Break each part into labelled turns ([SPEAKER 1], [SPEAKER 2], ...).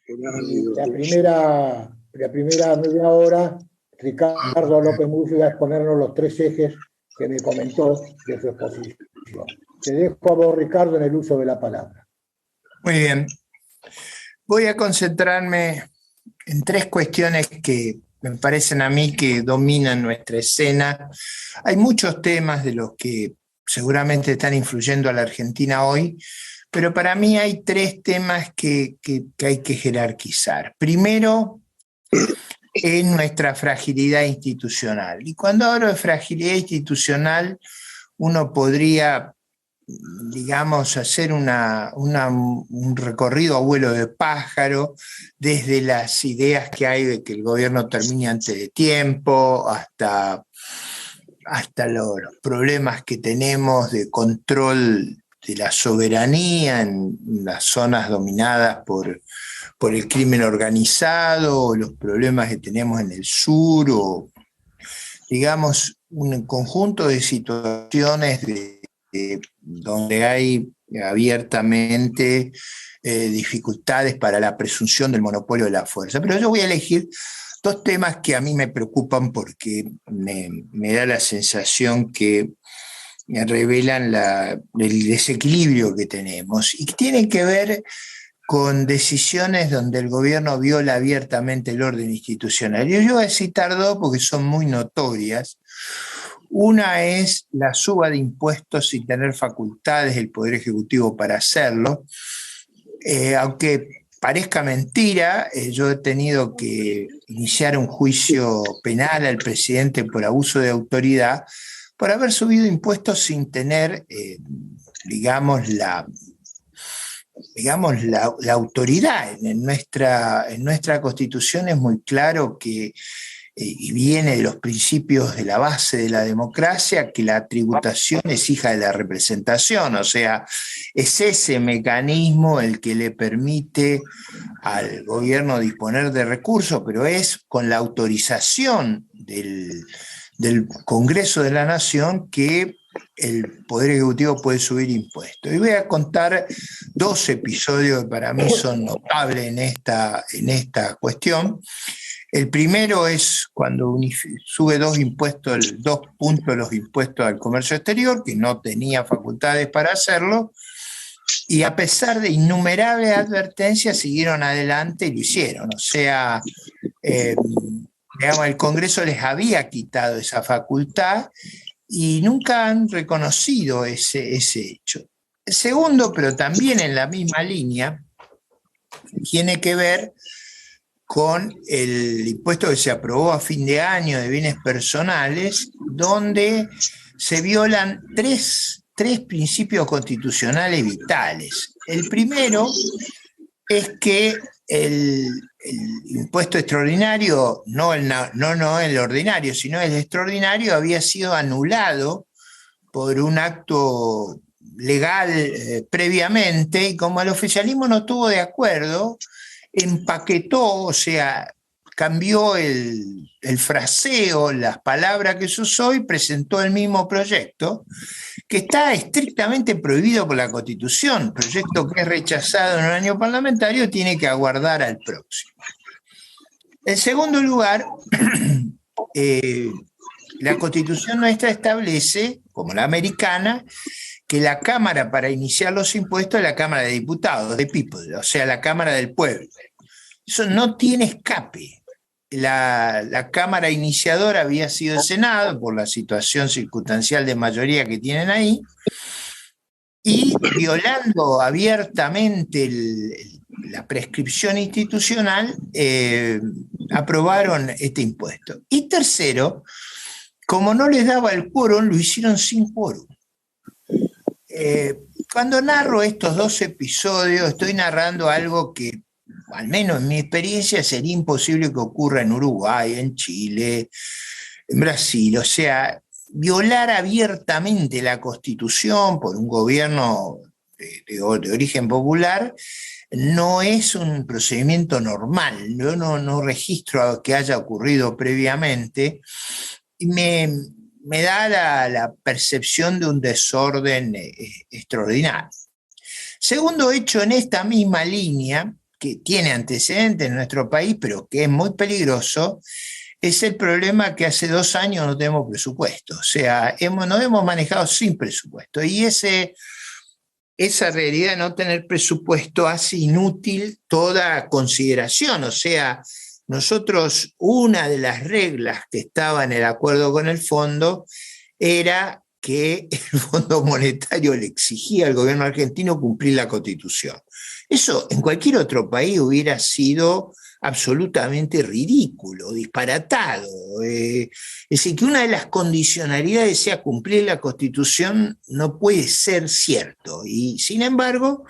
[SPEAKER 1] La primera media hora, Ricardo López Murphy va a exponernos los 3 ejes que me comentó de su exposición. Te dejo a vos, Ricardo, en el uso de la palabra.
[SPEAKER 2] Muy bien. Voy a concentrarme en 3 cuestiones que me parecen a mí que dominan nuestra escena. Hay muchos temas de los que seguramente están influyendo a la Argentina hoy, pero para mí hay 3 temas que hay que jerarquizar. Primero, es nuestra fragilidad institucional. Y cuando hablo de fragilidad institucional, uno podría, digamos, hacer un recorrido a vuelo de pájaro, desde las ideas que hay de que el gobierno termine antes de tiempo, hasta los problemas que tenemos de control de la soberanía en las zonas dominadas por el crimen organizado, o los problemas que tenemos en el sur, o digamos un conjunto de situaciones donde hay abiertamente dificultades para la presunción del monopolio de la fuerza. Pero yo voy a elegir 2 temas que a mí me preocupan porque me da la sensación que revelan el desequilibrio que tenemos, y que tienen que ver con decisiones donde el gobierno viola abiertamente el orden institucional. Yo voy a citar 2 porque son muy notorias. Una es la suba de impuestos sin tener facultades del Poder Ejecutivo para hacerlo. Aunque parezca mentira, yo he tenido que iniciar un juicio penal al presidente por abuso de autoridad por haber subido impuestos sin tener, digamos, la autoridad. En nuestra Constitución es muy claro que, y viene de los principios de la base de la democracia, que la tributación es hija de la representación, o sea, es ese mecanismo el que le permite al gobierno disponer de recursos, pero es con la autorización del Congreso de la Nación que el Poder Ejecutivo puede subir impuestos. Y voy a contar 2 episodios que para mí son notables en esta cuestión. El primero es cuando sube 2 puntos los impuestos al comercio exterior, que no tenía facultades para hacerlo, y a pesar de innumerables advertencias siguieron adelante y lo hicieron. O sea, digamos, el Congreso les había quitado esa facultad y nunca han reconocido ese hecho. El segundo, pero también en la misma línea, tiene que ver con el impuesto que se aprobó a fin de año de bienes personales, donde se violan 3 principios constitucionales vitales. El primero es que el impuesto extraordinario, no el ordinario, sino el extraordinario, había sido anulado por un acto legal previamente, y como el oficialismo no estuvo de acuerdo, empaquetó, o sea, cambió el fraseo, las palabras que se usó, y presentó el mismo proyecto, que está estrictamente prohibido por la Constitución. Proyecto que es rechazado en un año parlamentario tiene que aguardar al próximo. En segundo lugar, la Constitución nuestra establece, como la americana, que la Cámara para iniciar los impuestos es la Cámara de Diputados, de people, o sea, la Cámara del Pueblo. Eso no tiene escape. La Cámara iniciadora había sido el Senado, por la situación circunstancial de mayoría que tienen ahí, y violando abiertamente la prescripción institucional, aprobaron este impuesto. Y tercero, como no les daba el quórum, lo hicieron sin quórum. Cuando narro estos 2 episodios, estoy narrando algo que, al menos en mi experiencia, sería imposible que ocurra en Uruguay, en Chile, en Brasil. O sea, violar abiertamente la Constitución por un gobierno de origen popular no es un procedimiento normal. Yo no registro que haya ocurrido previamente, y me da la percepción de un desorden extraordinario. Segundo hecho en esta misma línea, que tiene antecedentes en nuestro país, pero que es muy peligroso, es el problema que hace 2 años no tenemos presupuesto. O sea, nos hemos manejado sin presupuesto. Y esa realidad de no tener presupuesto hace inútil toda consideración. O sea, nosotros, una de las reglas que estaba en el acuerdo con el fondo era que el Fondo Monetario le exigía al gobierno argentino cumplir la Constitución. Eso en cualquier otro país hubiera sido absolutamente ridículo, disparatado. Es decir, que una de las condicionalidades sea cumplir la Constitución no puede ser cierto. Y sin embargo,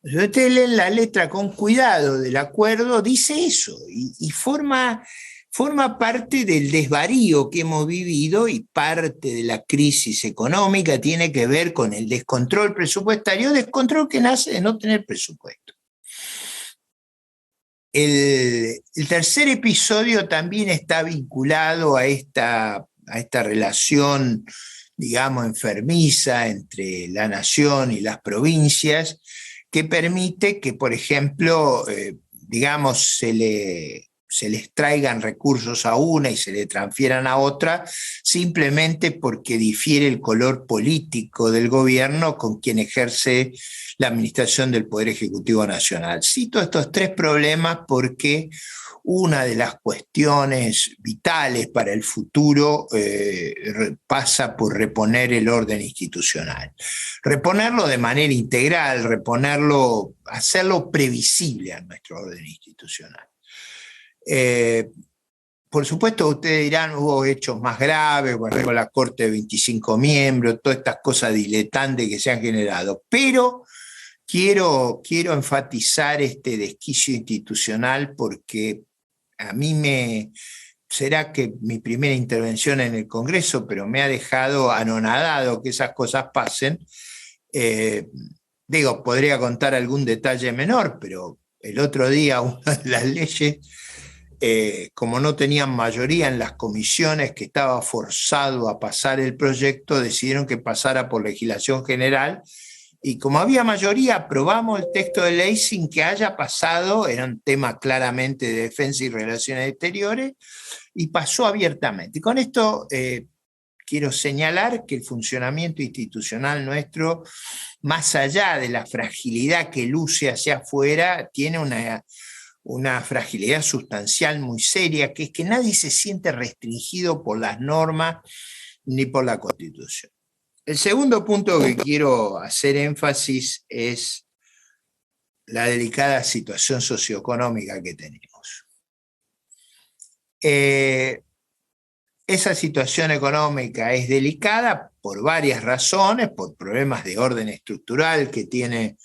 [SPEAKER 2] si ustedes leen la letra con cuidado del acuerdo, dice eso y forma parte del desvarío que hemos vivido, y parte de la crisis económica tiene que ver con el descontrol presupuestario, descontrol que nace de no tener presupuesto. El tercer episodio también está vinculado a esta relación, digamos, enfermiza entre la nación y las provincias, que permite que, por ejemplo, digamos, se les traigan recursos a una y se le transfieran a otra, simplemente porque difiere el color político del gobierno con quien ejerce la administración del Poder Ejecutivo Nacional. Cito estos 3 problemas porque una de las cuestiones vitales para el futuro pasa por reponer el orden institucional. Reponerlo de manera integral, hacerlo previsible a nuestro orden institucional. Por supuesto, ustedes dirán, hubo hechos más graves, bueno, la Corte de 25 miembros, todas estas cosas diletantes que se han generado, pero quiero enfatizar este desquicio institucional porque a mí será que mi primera intervención en el Congreso, pero me ha dejado anonadado que esas cosas pasen. Podría contar algún detalle menor, pero el otro día una de las leyes, como no tenían mayoría en las comisiones, que estaba forzado a pasar el proyecto, decidieron que pasara por legislación general, y como había mayoría, aprobamos el texto de ley sin que haya pasado, era un tema claramente de defensa y relaciones exteriores, y pasó abiertamente. Y con esto quiero señalar que el funcionamiento institucional nuestro, más allá de la fragilidad que luce hacia afuera, tiene una fragilidad sustancial muy seria, que es que nadie se siente restringido por las normas ni por la Constitución. El segundo punto que quiero hacer énfasis es la delicada situación socioeconómica que tenemos. Esa situación económica es delicada por varias razones, por problemas de orden estructural que tiene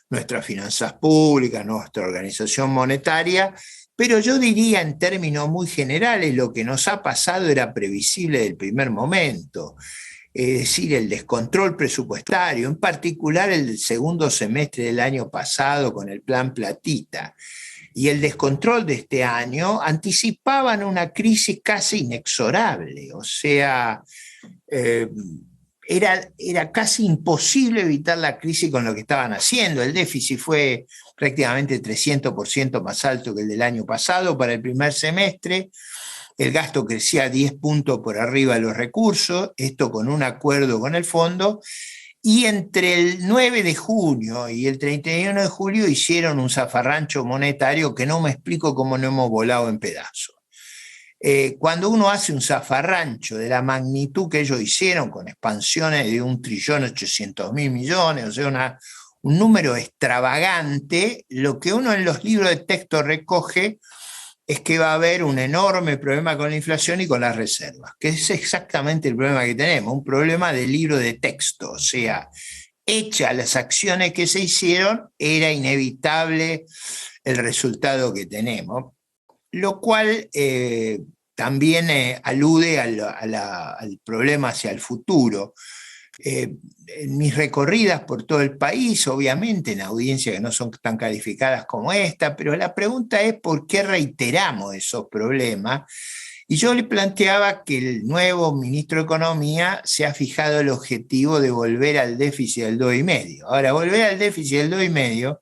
[SPEAKER 2] nuestras finanzas públicas, nuestra organización monetaria, pero yo diría en términos muy generales, lo que nos ha pasado era previsible del primer momento. Es decir, el descontrol presupuestario, en particular el del segundo semestre del año pasado con el Plan Platita, y el descontrol de este año anticipaban una crisis casi inexorable. O sea, era casi imposible evitar la crisis con lo que estaban haciendo. El déficit fue prácticamente 300% más alto que el del año pasado para el primer semestre. El gasto crecía 10 puntos por arriba de los recursos, esto con un acuerdo con el fondo, y entre el 9 de junio y el 31 de julio hicieron un zafarrancho monetario que no me explico cómo no hemos volado en pedazos. Cuando uno hace un zafarrancho de la magnitud que ellos hicieron, con expansiones de 1.800.000 millones, o sea, un número extravagante, lo que uno en los libros de texto recoge es que va a haber un enorme problema con la inflación y con las reservas, que es exactamente el problema que tenemos, un problema de libro de texto. O sea, hechas las acciones que se hicieron, era inevitable el resultado que tenemos, lo cual también alude al problema hacia el futuro. En mis recorridas por todo el país, obviamente en audiencias que no son tan calificadas como esta, pero la pregunta es por qué reiteramos esos problemas. Y yo le planteaba que el nuevo ministro de Economía se ha fijado el objetivo de volver al déficit del 2,5. Ahora, volver al déficit del 2,5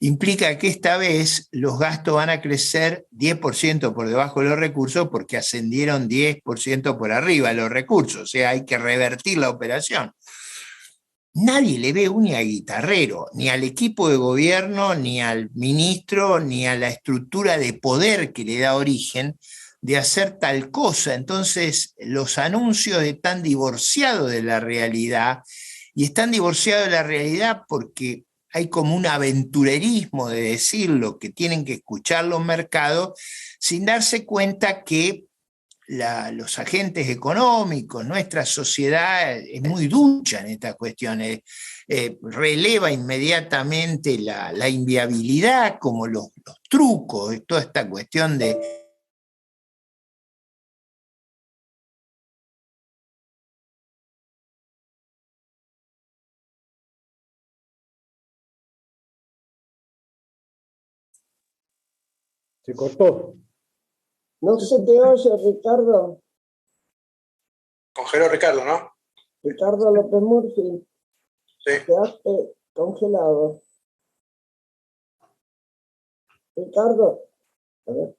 [SPEAKER 2] implica que esta vez los gastos van a crecer 10% por debajo de los recursos porque ascendieron 10% por arriba de los recursos, o sea, hay que revertir la operación. Nadie le ve un guitarrero, ni al equipo de gobierno, ni al ministro, ni a la estructura de poder que le da origen de hacer tal cosa. Entonces, los anuncios están divorciados de la realidad, y están divorciados de la realidad porque hay como un aventurerismo de decir lo que tienen que escuchar los mercados, sin darse cuenta que los agentes económicos, nuestra sociedad es muy ducha en estas cuestiones, releva inmediatamente la inviabilidad, como los trucos, toda esta cuestión de...
[SPEAKER 1] Se cortó.
[SPEAKER 3] No se te oye, Ricardo.
[SPEAKER 4] Congeló Ricardo, ¿no?
[SPEAKER 3] Ricardo López Murphy.
[SPEAKER 4] Sí.
[SPEAKER 3] Quedaste congelado. Ricardo. A ver.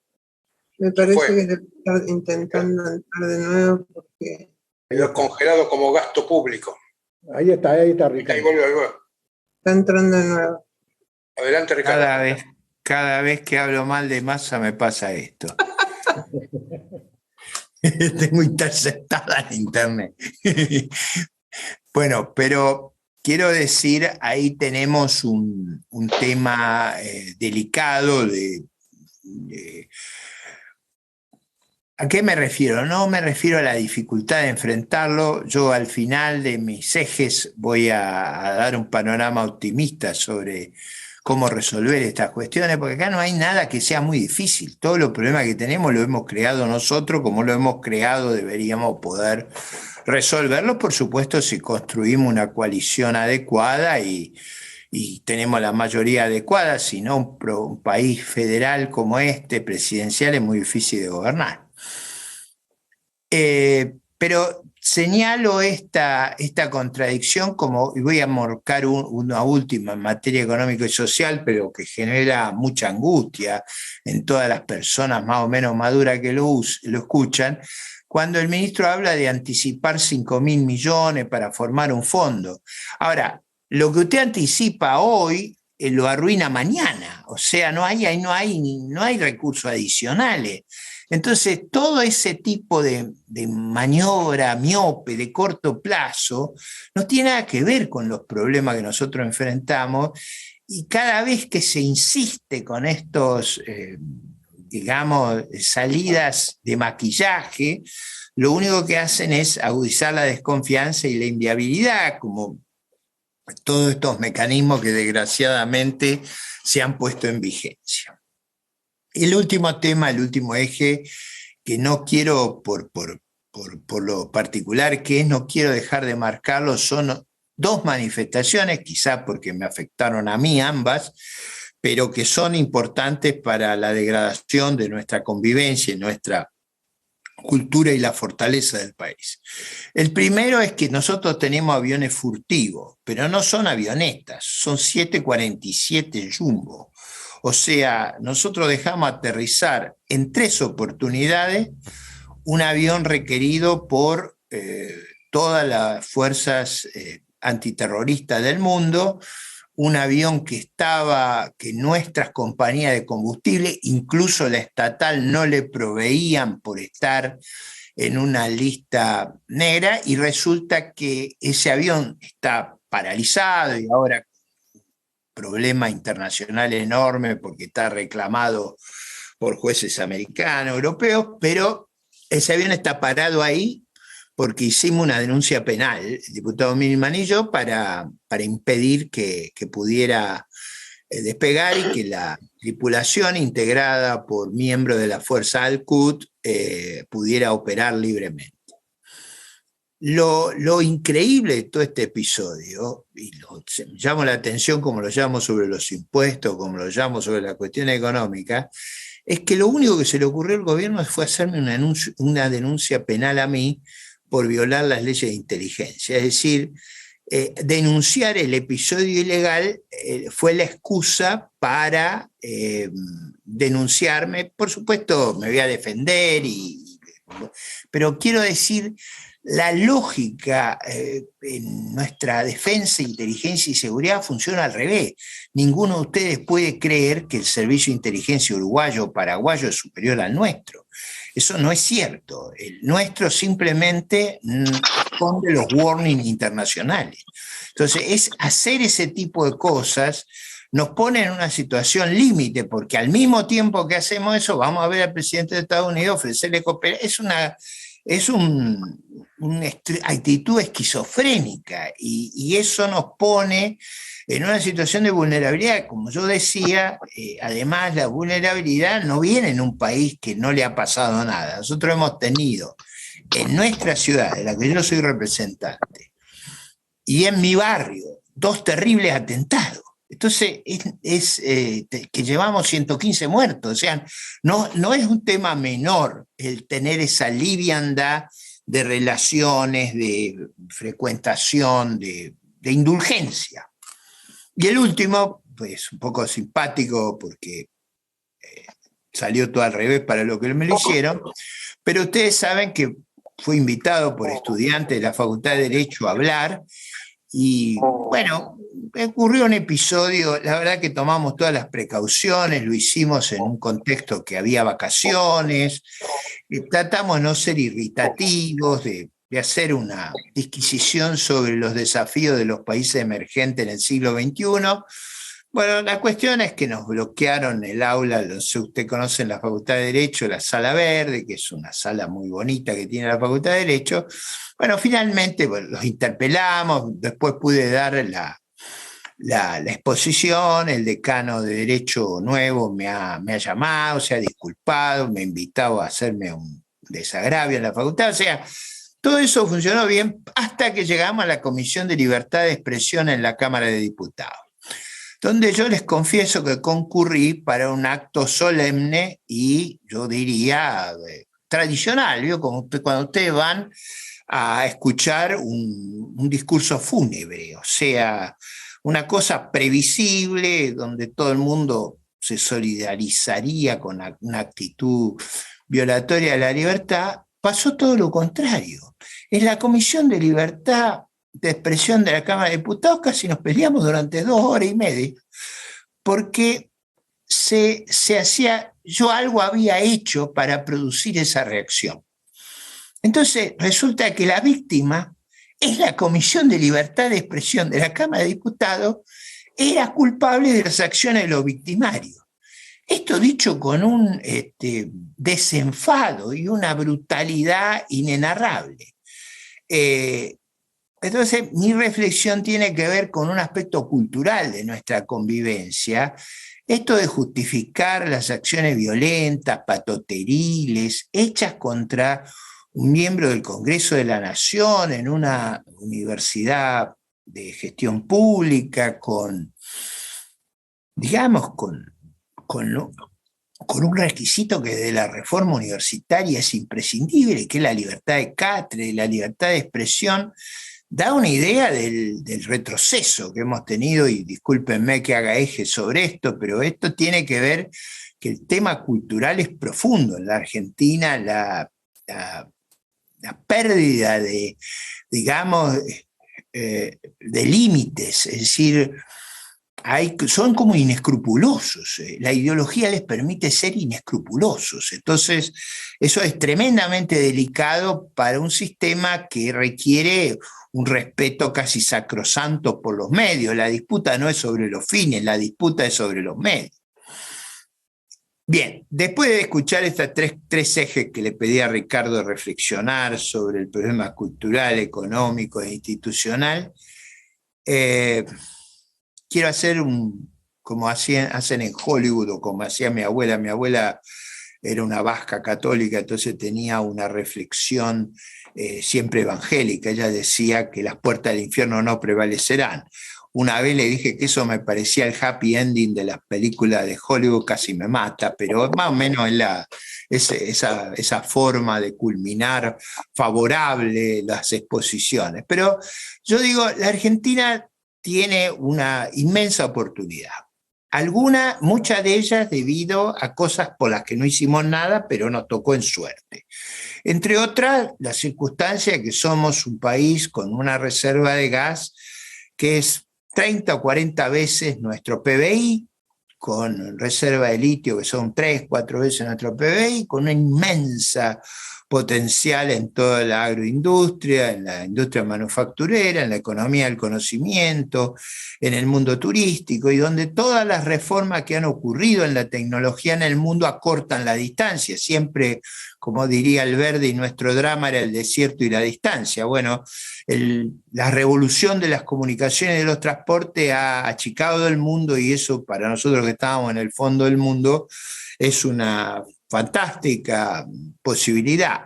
[SPEAKER 5] Me parece que está intentando entrar de nuevo porque...
[SPEAKER 4] Quedó congelado como gasto público.
[SPEAKER 1] Ahí está Ricardo.
[SPEAKER 4] Ahí volvió, ahí volvió.
[SPEAKER 5] Está entrando de nuevo.
[SPEAKER 4] Adelante, Ricardo.
[SPEAKER 2] Cada vez que hablo mal de Massa me pasa esto. Tengo interceptada en internet. Bueno, pero quiero decir, ahí tenemos un tema delicado ¿a qué me refiero? No me refiero a la dificultad de enfrentarlo. Yo al final de mis ejes voy a dar un panorama optimista sobre cómo resolver estas cuestiones, porque acá no hay nada que sea muy difícil. Todos los problemas que tenemos los hemos creado nosotros, como lo hemos creado deberíamos poder resolverlos, por supuesto, si construimos una coalición adecuada y tenemos la mayoría adecuada, si no un país federal como este, presidencial, es muy difícil de gobernar. Pero señalo esta contradicción como, y voy a marcar una última en materia económica y social, pero que genera mucha angustia en todas las personas más o menos maduras que lo escuchan, cuando el ministro habla de anticipar 5.000 millones para formar un fondo. Ahora, lo que usted anticipa hoy lo arruina mañana, o sea, no hay recursos adicionales. Entonces, todo ese tipo de maniobra miope de corto plazo no tiene nada que ver con los problemas que nosotros enfrentamos, y cada vez que se insiste con estos, digamos, salidas de maquillaje, lo único que hacen es agudizar la desconfianza y la inviabilidad, como todos estos mecanismos que desgraciadamente se han puesto en vigencia. El último tema, el último eje, que no quiero, por lo particular que es, no quiero dejar de marcarlo, son dos manifestaciones, quizá porque me afectaron a mí ambas, pero que son importantes para la degradación de nuestra convivencia y nuestra cultura y la fortaleza del país. El primero es que nosotros tenemos aviones furtivos, pero no son avionetas, son 747 Jumbo. O sea, nosotros dejamos aterrizar en 3 oportunidades un avión requerido por todas las fuerzas antiterroristas del mundo, un avión que nuestras compañías de combustible, incluso la estatal, no le proveían por estar en una lista negra, y resulta que ese avión está paralizado y ahora problema internacional enorme porque está reclamado por jueces americanos, europeos, pero ese avión está parado ahí porque hicimos una denuncia penal, el diputado Milman y yo, para impedir que pudiera despegar y que la tripulación integrada por miembros de la Fuerza Al-Quds pudiera operar libremente. Lo increíble de todo este episodio, y llamo la atención como lo llamo sobre los impuestos, como lo llamo sobre la cuestión económica, es que lo único que se le ocurrió al gobierno fue hacerme una denuncia penal a mí por violar las leyes de inteligencia. Es decir, denunciar el episodio ilegal fue la excusa para denunciarme. Por supuesto, me voy a defender, pero quiero decir, la lógica en nuestra defensa, inteligencia y seguridad funciona al revés. Ninguno de ustedes puede creer que el servicio de inteligencia uruguayo o paraguayo es superior al nuestro. Eso no es cierto. El nuestro simplemente responde los warnings internacionales. Entonces, hacer ese tipo de cosas nos pone en una situación límite, porque al mismo tiempo que hacemos eso, vamos a ver al presidente de Estados Unidos ofrecerle cooperación. Es una actitud esquizofrénica, y eso nos pone en una situación de vulnerabilidad. Como yo decía, además la vulnerabilidad no viene en un país que no le ha pasado nada. Nosotros hemos tenido en nuestra ciudad, de la que yo soy representante, y en mi barrio, 2 terribles atentados. Entonces, que llevamos 115 muertos. O sea, no es un tema menor el tener esa liviandad de relaciones, de frecuentación, de indulgencia. Y el último, pues un poco simpático, porque salió todo al revés para lo que me lo hicieron, pero ustedes saben que fui invitado por estudiantes de la Facultad de Derecho a hablar, y bueno, ocurrió un episodio. La verdad que tomamos todas las precauciones, lo hicimos en un contexto que había vacaciones, tratamos de no ser irritativos, de hacer una disquisición sobre los desafíos de los países emergentes en el siglo XXI. Bueno, la cuestión es que nos bloquearon el aula. No sé, usted conoce en la Facultad de Derecho la Sala Verde, que es una sala muy bonita que tiene la Facultad de Derecho. Bueno, finalmente los interpelamos, después pude dar la exposición. El decano de Derecho nuevo me ha llamado, se ha disculpado, me ha invitado a hacerme un desagravio en la facultad. O sea, todo eso funcionó bien hasta que llegamos a la Comisión de Libertad de Expresión en la Cámara de Diputados, donde yo les confieso que concurrí para un acto solemne y yo diría tradicional, ¿vio? Como cuando ustedes van a escuchar un discurso fúnebre, o sea, una cosa previsible, donde todo el mundo se solidarizaría con una actitud violatoria de la libertad. Pasó todo lo contrario. En la Comisión de Libertad de Expresión de la Cámara de Diputados casi nos peleamos durante 2 horas y media, porque yo algo había hecho para producir esa reacción. Entonces resulta que la víctima es la Comisión de Libertad de Expresión de la Cámara de Diputados, era culpable de las acciones de los victimarios. Esto dicho con un desenfado y una brutalidad inenarrable. Entonces, mi reflexión tiene que ver con un aspecto cultural de nuestra convivencia. Esto de justificar las acciones violentas, patoteriles, hechas contra un miembro del Congreso de la Nación en una universidad de gestión pública, con un requisito que de la reforma universitaria es imprescindible, que es la libertad de cátedra, la libertad de expresión, da una idea del retroceso que hemos tenido. Y discúlpenme que haga eje sobre esto, pero esto tiene que ver que el tema cultural es profundo. En la Argentina la pérdida de límites, es decir, son como inescrupulosos. La ideología les permite ser inescrupulosos. Entonces, eso es tremendamente delicado para un sistema que requiere un respeto casi sacrosanto por los medios. La disputa no es sobre los fines, la disputa es sobre los medios. Bien, después de escuchar estos tres ejes que le pedí a Ricardo reflexionar sobre el problema cultural, económico e institucional, quiero hacer como hacen en Hollywood, o como hacía mi abuela. Mi abuela era una vasca católica, entonces tenía una reflexión siempre evangélica. Ella decía que las puertas del infierno no prevalecerán. una vez le dije que eso me parecía el happy ending de las películas de Hollywood, casi me mata, pero más o menos es esa forma de culminar favorable las exposiciones. Pero yo digo, la Argentina tiene una inmensa oportunidad. Muchas de ellas debido a cosas por las que no hicimos nada, pero nos tocó en suerte. Entre otras, la circunstancia de que somos un país con una reserva de gas que es 30 o 40 veces nuestro PBI, con reserva de litio que son 3, 4 veces nuestro PBI, con una inmensa potencial en toda la agroindustria, en la industria manufacturera, en la economía del conocimiento, en el mundo turístico, y donde todas las reformas que han ocurrido en la tecnología en el mundo acortan la distancia. Siempre, como diría Alberdi, nuestro drama era el desierto y la distancia. Bueno, la revolución de las comunicaciones y de los transportes ha achicado el mundo, y eso para nosotros que estábamos en el fondo del mundo es una fantástica posibilidad.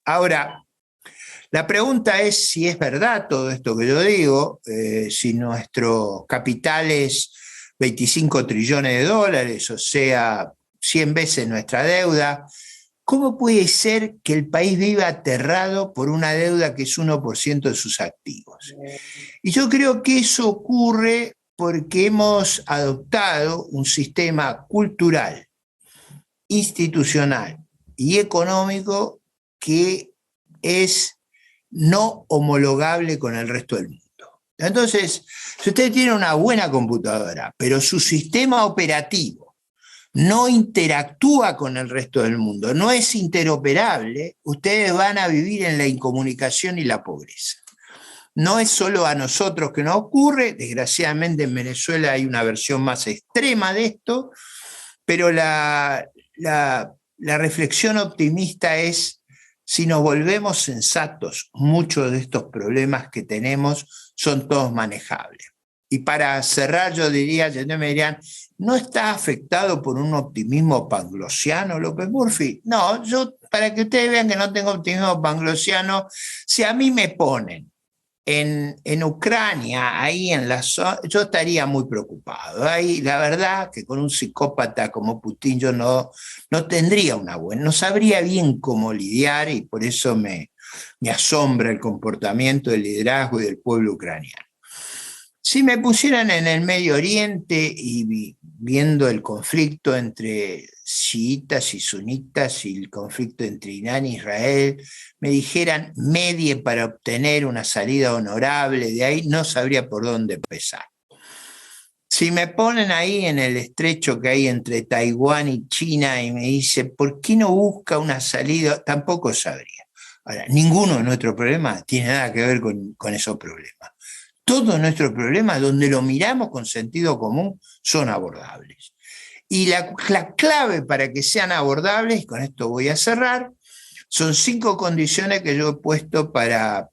[SPEAKER 2] Ahora, la pregunta es si es verdad todo esto que yo digo, si nuestro capital es 25 trillones de dólares, o sea, 100 veces nuestra deuda. ¿Cómo puede ser que el país viva aterrado por una deuda que es 1% de sus activos? Y yo creo que eso ocurre porque hemos adoptado un sistema cultural, institucional y económico que es no homologable con el resto del mundo. Entonces, si usted tiene una buena computadora, pero su sistema operativo no interactúa con el resto del mundo, no es interoperable, ustedes van a vivir en la incomunicación y la pobreza. No es solo a nosotros que nos ocurre, desgraciadamente en Venezuela hay una versión más extrema de esto, pero la reflexión optimista es: si nos volvemos sensatos, muchos de estos problemas que tenemos son todos manejables. Y para cerrar, yo diría, me dirían, ¿no está afectado por un optimismo panglosiano, López Murphy? No, para que ustedes vean que no tengo optimismo panglosiano, si a mí me ponen en Ucrania, ahí en la zona, yo estaría muy preocupado. Ahí, la verdad que con un psicópata como Putin yo no tendría una buena, no sabría bien cómo lidiar, y por eso me asombra el comportamiento del liderazgo y del pueblo ucraniano. Si me pusieran en el Medio Oriente y viendo el conflicto entre chiitas y sunitas y el conflicto entre Irán e Israel, me dijeran medie para obtener una salida honorable de ahí, no sabría por dónde empezar. Si me ponen ahí en el estrecho que hay entre Taiwán y China y me dice, ¿por qué no busca una salida? Tampoco sabría. Ahora, ninguno de nuestros problemas tiene nada que ver con esos problemas. Todos nuestros problemas, donde lo miramos con sentido común, son abordables. Y la clave para que sean abordables, y con esto voy a cerrar, son 5 condiciones que yo he puesto para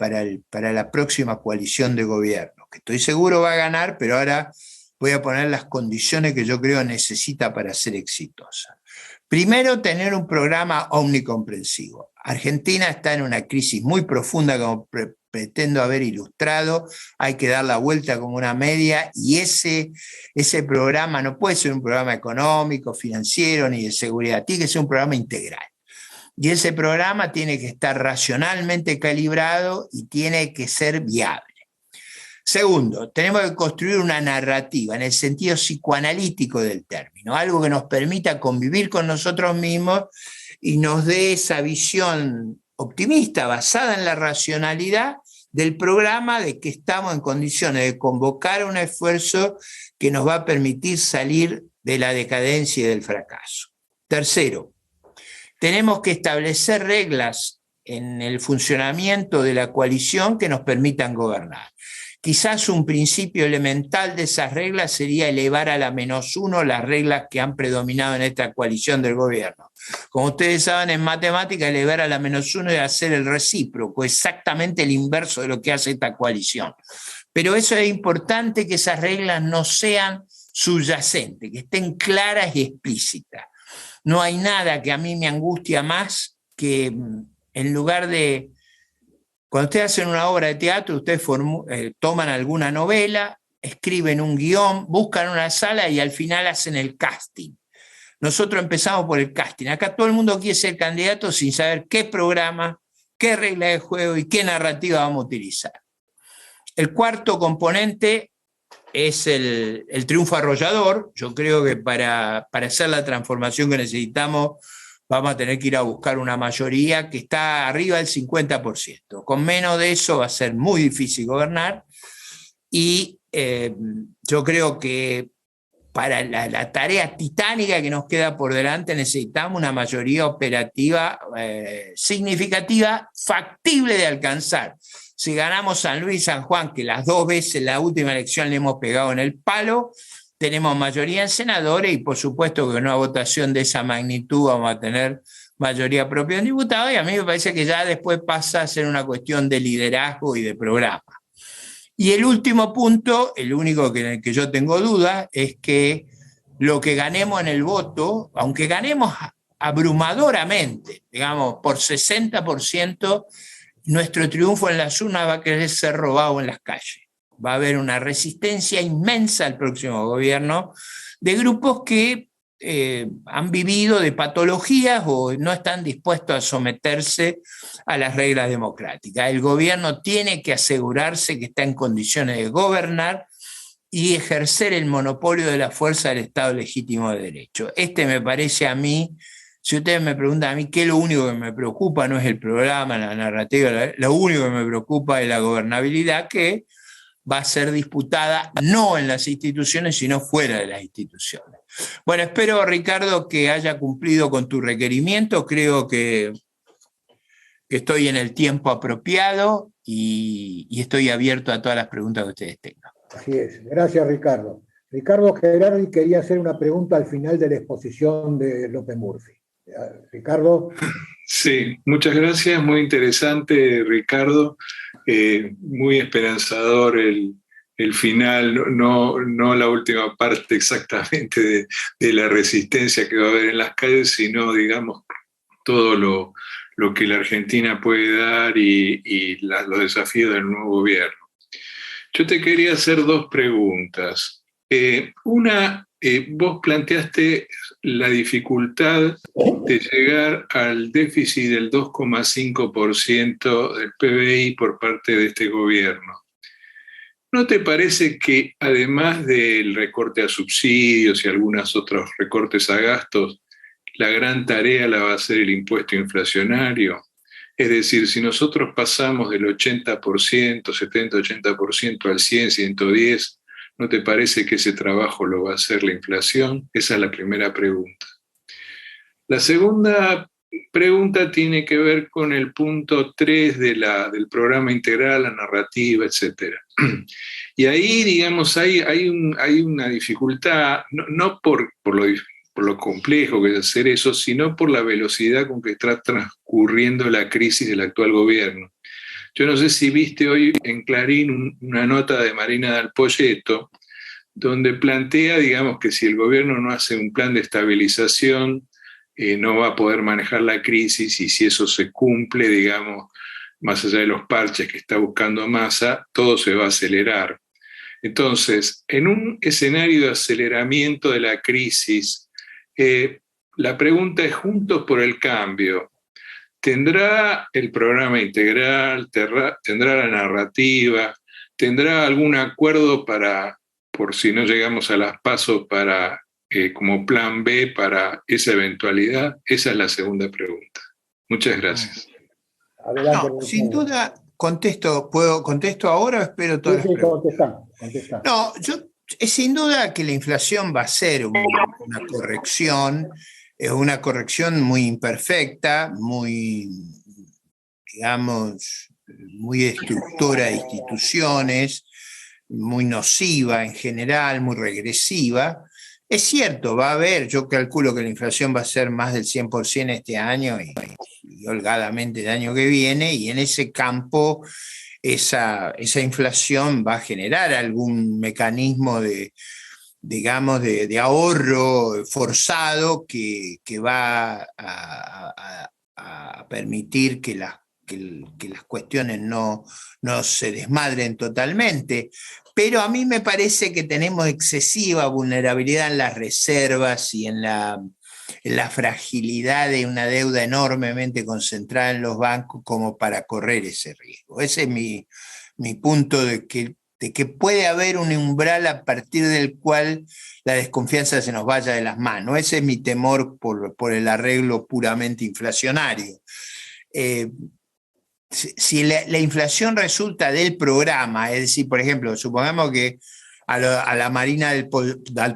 [SPEAKER 2] la próxima coalición de gobierno, que estoy seguro va a ganar, pero ahora voy a poner las condiciones que yo creo necesita para ser exitosa. Primero, tener un programa omnicomprensivo. Argentina está en una crisis muy profunda, como pretendo haber ilustrado, hay que dar la vuelta como una media, y ese programa no puede ser un programa económico, financiero, ni de seguridad, tiene que ser un programa integral. Y ese programa tiene que estar racionalmente calibrado y tiene que ser viable. Segundo, tenemos que construir una narrativa en el sentido psicoanalítico del término, algo que nos permita convivir con nosotros mismos y nos dé esa visión optimista basada en la racionalidad del programa, de que estamos en condiciones de convocar un esfuerzo que nos va a permitir salir de la decadencia y del fracaso. Tercero, tenemos que establecer reglas en el funcionamiento de la coalición que nos permitan gobernar. Quizás un principio elemental de esas reglas sería elevar a la -1 las reglas que han predominado en esta coalición del gobierno. Como ustedes saben, en matemática, elevar a la -1 es hacer el recíproco, exactamente el inverso de lo que hace esta coalición. Pero eso es importante, que esas reglas no sean subyacentes, que estén claras y explícitas. No hay nada que a mí me angustia más que en lugar de... Cuando ustedes hacen una obra de teatro, ustedes toman alguna novela escriben un guión, buscan una sala y al final hacen el casting. Nosotros empezamos por el casting. Acá todo el mundo quiere ser candidato sin saber qué programa, qué regla de juego y qué narrativa vamos a utilizar. El cuarto componente es el triunfo arrollador. Yo creo que para hacer la transformación que necesitamos vamos a tener que ir a buscar una mayoría que está arriba del 50%. Con menos de eso va a ser muy difícil gobernar y yo creo que para la tarea titánica que nos queda por delante necesitamos una mayoría operativa significativa, factible de alcanzar. Si ganamos San Luis y San Juan, que las dos veces en la última elección le hemos pegado en el palo, tenemos mayoría en senadores y por supuesto que en una votación de esa magnitud vamos a tener mayoría propia en diputados y a mí me parece que ya después pasa a ser una cuestión de liderazgo y de programa. Y el último punto, el único en el que yo tengo duda, es que lo que ganemos en el voto, aunque ganemos abrumadoramente, digamos, por 60%, nuestro triunfo en las urnas va a querer ser robado en las calles. Va a haber una resistencia inmensa al próximo gobierno de grupos que han vivido de patologías o no están dispuestos a someterse a las reglas democráticas. El gobierno tiene que asegurarse que está en condiciones de gobernar y ejercer el monopolio de la fuerza del Estado legítimo de derecho. Me parece a mí, si ustedes me preguntan a mí qué es lo único que me preocupa, no es el programa, la narrativa, lo único que me preocupa es la gobernabilidad que va a ser disputada no en las instituciones, sino fuera de las instituciones. Bueno, espero, Ricardo, que haya cumplido con tu requerimiento. Creo que estoy en el tiempo apropiado y estoy abierto a todas las preguntas que ustedes tengan.
[SPEAKER 1] Así es. Gracias, Ricardo. Ricardo Gerardi quería hacer una pregunta al final de la exposición de López Murphy. Ricardo.
[SPEAKER 6] Sí, muchas gracias. Muy interesante, Ricardo. Muy esperanzador el final, no la última parte exactamente de la resistencia que va a haber en las calles, sino, digamos, todo lo que la Argentina puede dar y los desafíos del nuevo gobierno. Yo te quería hacer dos preguntas. Una, vos planteaste la dificultad de llegar al déficit del 2,5% del PBI por parte de este gobierno. ¿No te parece que además del recorte a subsidios y algunos otros recortes a gastos, la gran tarea la va a ser el impuesto inflacionario? Es decir, si nosotros pasamos del 80%, 70-80% al 100, 110%, ¿no te parece que ese trabajo lo va a hacer la inflación? Esa es la primera pregunta. La segunda pregunta tiene que ver con el punto 3 del programa integral, la narrativa, etc. Y ahí, digamos, hay una dificultad, no por lo complejo que es hacer eso, sino por la velocidad con que está transcurriendo la crisis del actual gobierno. Yo no sé si viste hoy en Clarín una nota de Marina Dal Poyetto, donde plantea, digamos, que si el gobierno no hace un plan de estabilización, no va a poder manejar la crisis, y si eso se cumple, digamos, más allá de los parches que está buscando Massa, todo se va a acelerar. Entonces, en un escenario de aceleramiento de la crisis, la pregunta es, Juntos por el Cambio, ¿tendrá el programa integral, tendrá la narrativa, tendrá algún acuerdo por si no llegamos a las PASO como plan B para esa eventualidad? Esa es la segunda pregunta. Muchas gracias.
[SPEAKER 1] Adelante,
[SPEAKER 2] no, sin duda, ¿contesto ahora o espero todas las preguntas?
[SPEAKER 1] Contestá.
[SPEAKER 2] No, sin duda que la inflación va a ser una corrección muy imperfecta, muy, digamos, muy destructora de instituciones, muy nociva en general, muy regresiva. Es cierto, va a haber, yo calculo que la inflación va a ser más del 100% este año y holgadamente el año que viene, y en ese campo esa inflación va a generar algún mecanismo de ahorro forzado que va a permitir que las cuestiones no se desmadren totalmente, Pero a mí me parece que tenemos excesiva vulnerabilidad en las reservas y en la fragilidad de una deuda enormemente concentrada en los bancos como para correr ese riesgo. Ese es mi punto de que puede haber un umbral a partir del cual la desconfianza se nos vaya de las manos. Ese es mi temor por el arreglo puramente inflacionario. Si la inflación resulta del programa, es decir, por ejemplo, supongamos que a la Marina del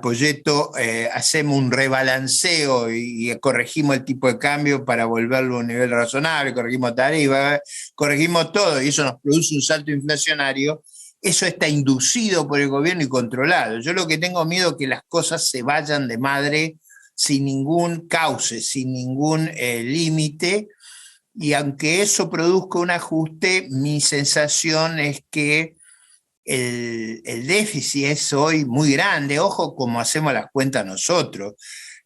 [SPEAKER 2] Poyeto hacemos un rebalanceo y corregimos el tipo de cambio para volverlo a un nivel razonable, corregimos tarifa, corregimos todo y eso nos produce un salto inflacionario. Eso está inducido por el gobierno y controlado. Yo lo que tengo miedo es que las cosas se vayan de madre sin ningún cauce, sin ningún límite, y aunque eso produzca un ajuste, mi sensación es que el déficit es hoy muy grande. Ojo cómo hacemos las cuentas nosotros.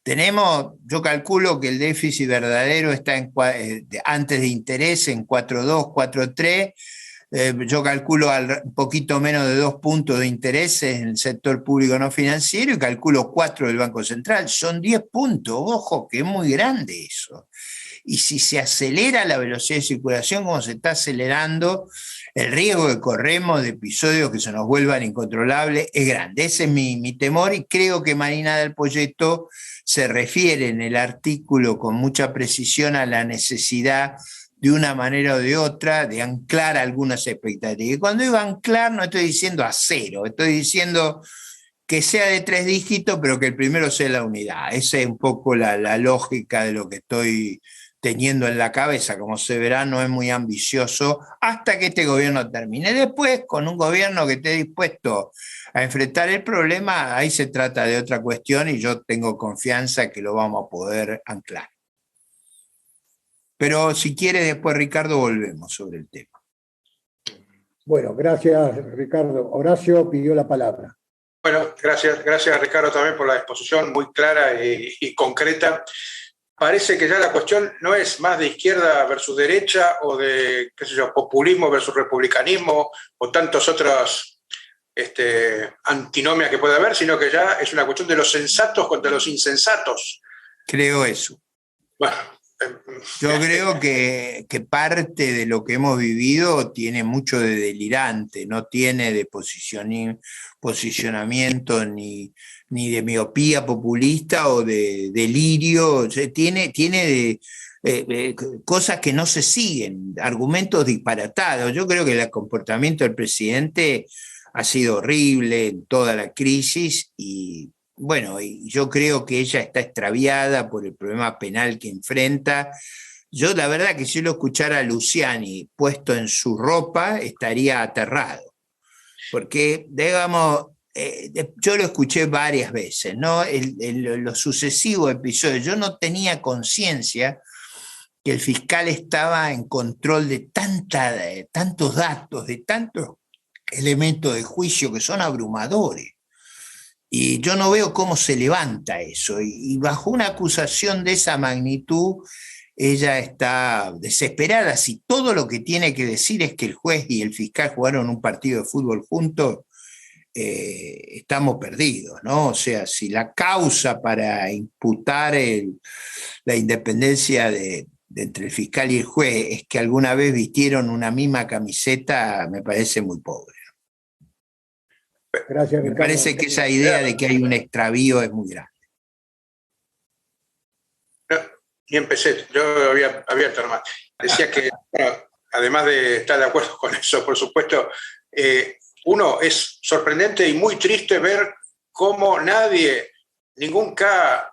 [SPEAKER 2] Yo calculo que el déficit verdadero está antes de interés en 4,2, 4,3. Yo calculo un poquito menos de 2 puntos de interés en el sector público no financiero y calculo 4 del Banco Central. Son 10 puntos, ojo, que es muy grande eso. Y si se acelera la velocidad de circulación como se está acelerando, el riesgo que corremos de episodios que se nos vuelvan incontrolables es grande. Ese es mi temor y creo que Marina del Poyeto se refiere en el artículo con mucha precisión a la necesidad de una manera o de otra, de anclar algunas expectativas. Y cuando digo anclar, no estoy diciendo a cero, estoy diciendo que sea de 3 dígitos, pero que el primero sea la unidad. Esa es un poco la lógica de lo que estoy teniendo en la cabeza. Como se verá, no es muy ambicioso hasta que este gobierno termine. Después, con un gobierno que esté dispuesto a enfrentar el problema, ahí se trata de otra cuestión y yo tengo confianza que lo vamos a poder anclar. Pero si quiere, después, Ricardo, volvemos sobre el tema.
[SPEAKER 1] Bueno, gracias, Ricardo. Horacio pidió la palabra.
[SPEAKER 4] Bueno, gracias Ricardo también por la exposición muy clara y concreta. Parece que ya la cuestión no es más de izquierda versus derecha o de, populismo versus republicanismo o tantas otras antinomias que puede haber, sino que ya es una cuestión de los sensatos contra los insensatos.
[SPEAKER 2] Creo eso.
[SPEAKER 4] Bueno.
[SPEAKER 2] Yo creo que parte de lo que hemos vivido tiene mucho de delirante, no tiene de posicionamiento ni de miopía populista o de delirio, o sea, tiene de cosas que no se siguen, argumentos disparatados. Yo creo que el comportamiento del presidente ha sido horrible en toda la crisis y bueno, y yo creo que ella está extraviada por el problema penal que enfrenta. Yo la verdad que si lo escuchara a Luciani puesto en su ropa, estaría aterrado. Porque, digamos, yo lo escuché varias veces, ¿no? Los sucesivos episodios, yo no tenía conciencia que el fiscal estaba en control de tantos datos, de tantos elementos de juicio que son abrumadores. Y yo no veo cómo se levanta eso. Y bajo una acusación de esa magnitud, ella está desesperada. Si todo lo que tiene que decir es que el juez y el fiscal jugaron un partido de fútbol juntos, estamos perdidos, ¿no? O sea, si la causa para imputar la independencia entre el fiscal y el juez es que alguna vez vistieron una misma camiseta, me parece muy pobre.
[SPEAKER 1] Gracias,
[SPEAKER 2] me parece que esa idea de que hay un extravío es muy grande.
[SPEAKER 4] No, y empecé, yo había abierto nomás. Decía que, bueno, además de estar de acuerdo con eso, por supuesto, uno es sorprendente y muy triste ver cómo nadie, ningún K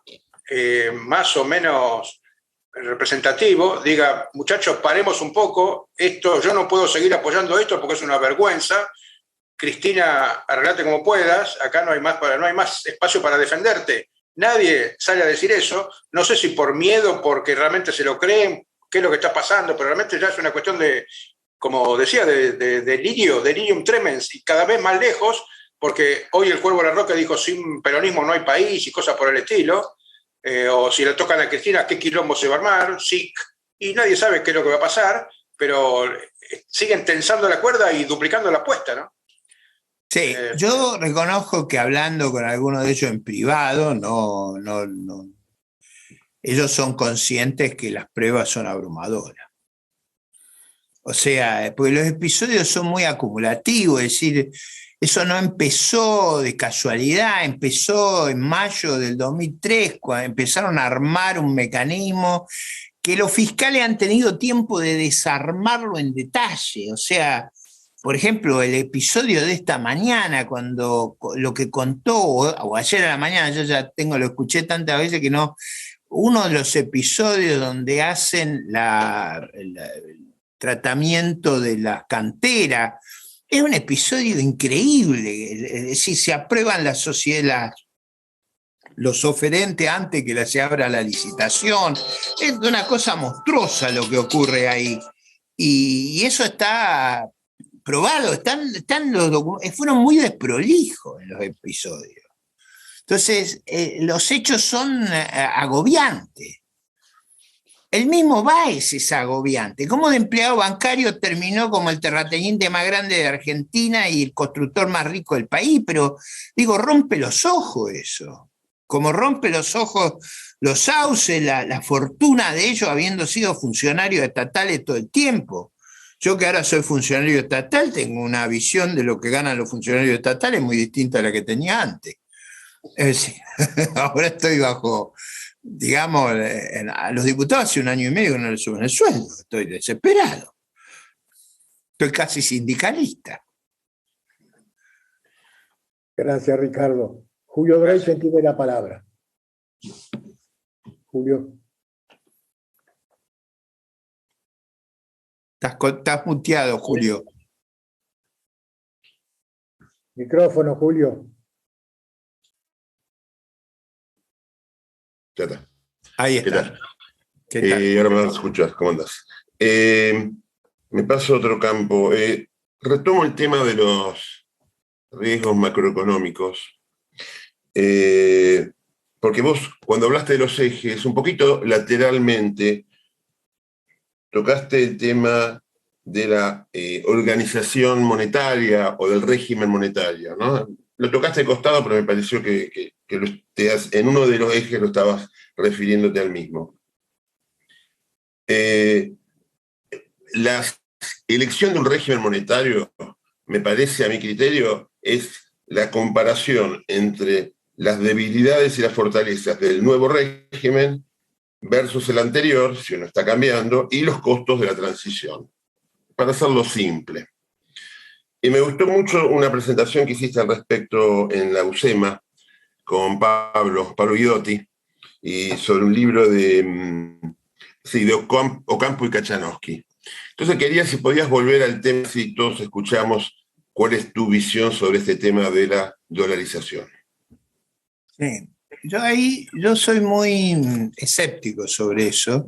[SPEAKER 4] más o menos representativo, diga, muchachos, paremos un poco, yo no puedo seguir apoyando esto porque es una vergüenza. Cristina, arreglate como puedas, acá no hay más espacio para defenderte. Nadie sale a decir eso, no sé si por miedo, porque realmente se lo creen, qué es lo que está pasando, pero realmente ya es una cuestión de, como decía, de delirium tremens, y cada vez más lejos, porque hoy el Cuervo de la Roca dijo, sin peronismo no hay país, y cosas por el estilo, o si le tocan a Cristina, qué quilombo se va a armar, sí, y nadie sabe qué es lo que va a pasar, pero siguen tensando la cuerda y duplicando la apuesta, ¿no?
[SPEAKER 2] Sí, yo reconozco que hablando con algunos de ellos en privado, ellos son conscientes que las pruebas son abrumadoras. O sea, porque los episodios son muy acumulativos, es decir, eso no empezó de casualidad, empezó en mayo del 2003, cuando empezaron a armar un mecanismo que los fiscales han tenido tiempo de desarmarlo en detalle. O sea, por ejemplo, el episodio de esta mañana, cuando lo que contó, o ayer a la mañana, yo ya lo escuché tantas veces que no, uno de los episodios donde hacen el tratamiento de las canteras, es un episodio increíble. Es decir, se aprueban los oferentes antes que se abra la licitación. Es una cosa monstruosa lo que ocurre ahí. Y eso está probado, fueron muy desprolijos en los episodios. Entonces, los hechos son agobiantes. El mismo Báez es agobiante. Como de empleado bancario terminó como el terrateniente más grande de Argentina y el constructor más rico del país, pero digo, rompe los ojos eso. Como rompe los ojos los sauces, la fortuna de ellos habiendo sido funcionarios estatales todo el tiempo. Yo que ahora soy funcionario estatal tengo una visión de lo que ganan los funcionarios estatales muy distinta a la que tenía antes. Es decir, ahora estoy bajo, digamos, a los diputados hace 1 año y medio que no les suben el sueldo. Estoy desesperado. Estoy casi sindicalista.
[SPEAKER 1] Gracias, Ricardo. Julio Dreisen tiene la palabra. Julio.
[SPEAKER 2] Estás muteado, Julio.
[SPEAKER 1] Micrófono, Julio.
[SPEAKER 7] Ya está.
[SPEAKER 2] Ahí está.
[SPEAKER 7] ¿Qué tal? Ahora me vas a escuchar. ¿Cómo andás? Me paso a otro campo. Retomo el tema de los riesgos macroeconómicos. Porque vos, cuando hablaste de los ejes, un poquito lateralmente, tocaste el tema de la organización monetaria o del régimen monetario, ¿no? Lo tocaste de costado, pero me pareció que en uno de los ejes lo estabas refiriéndote al mismo. La elección de un régimen monetario, me parece, a mi criterio, es la comparación entre las debilidades y las fortalezas del nuevo régimen versus el anterior, si uno está cambiando, y los costos de la transición, para hacerlo simple. Y me gustó mucho una presentación que hiciste al respecto en la UCEMA con Pablo Guidotti, y sobre un libro de Ocampo y Kachanowski. Entonces quería si podías volver al tema, si todos escuchamos, cuál es tu visión sobre este tema de la dolarización.
[SPEAKER 2] Sí. Yo soy muy escéptico sobre eso,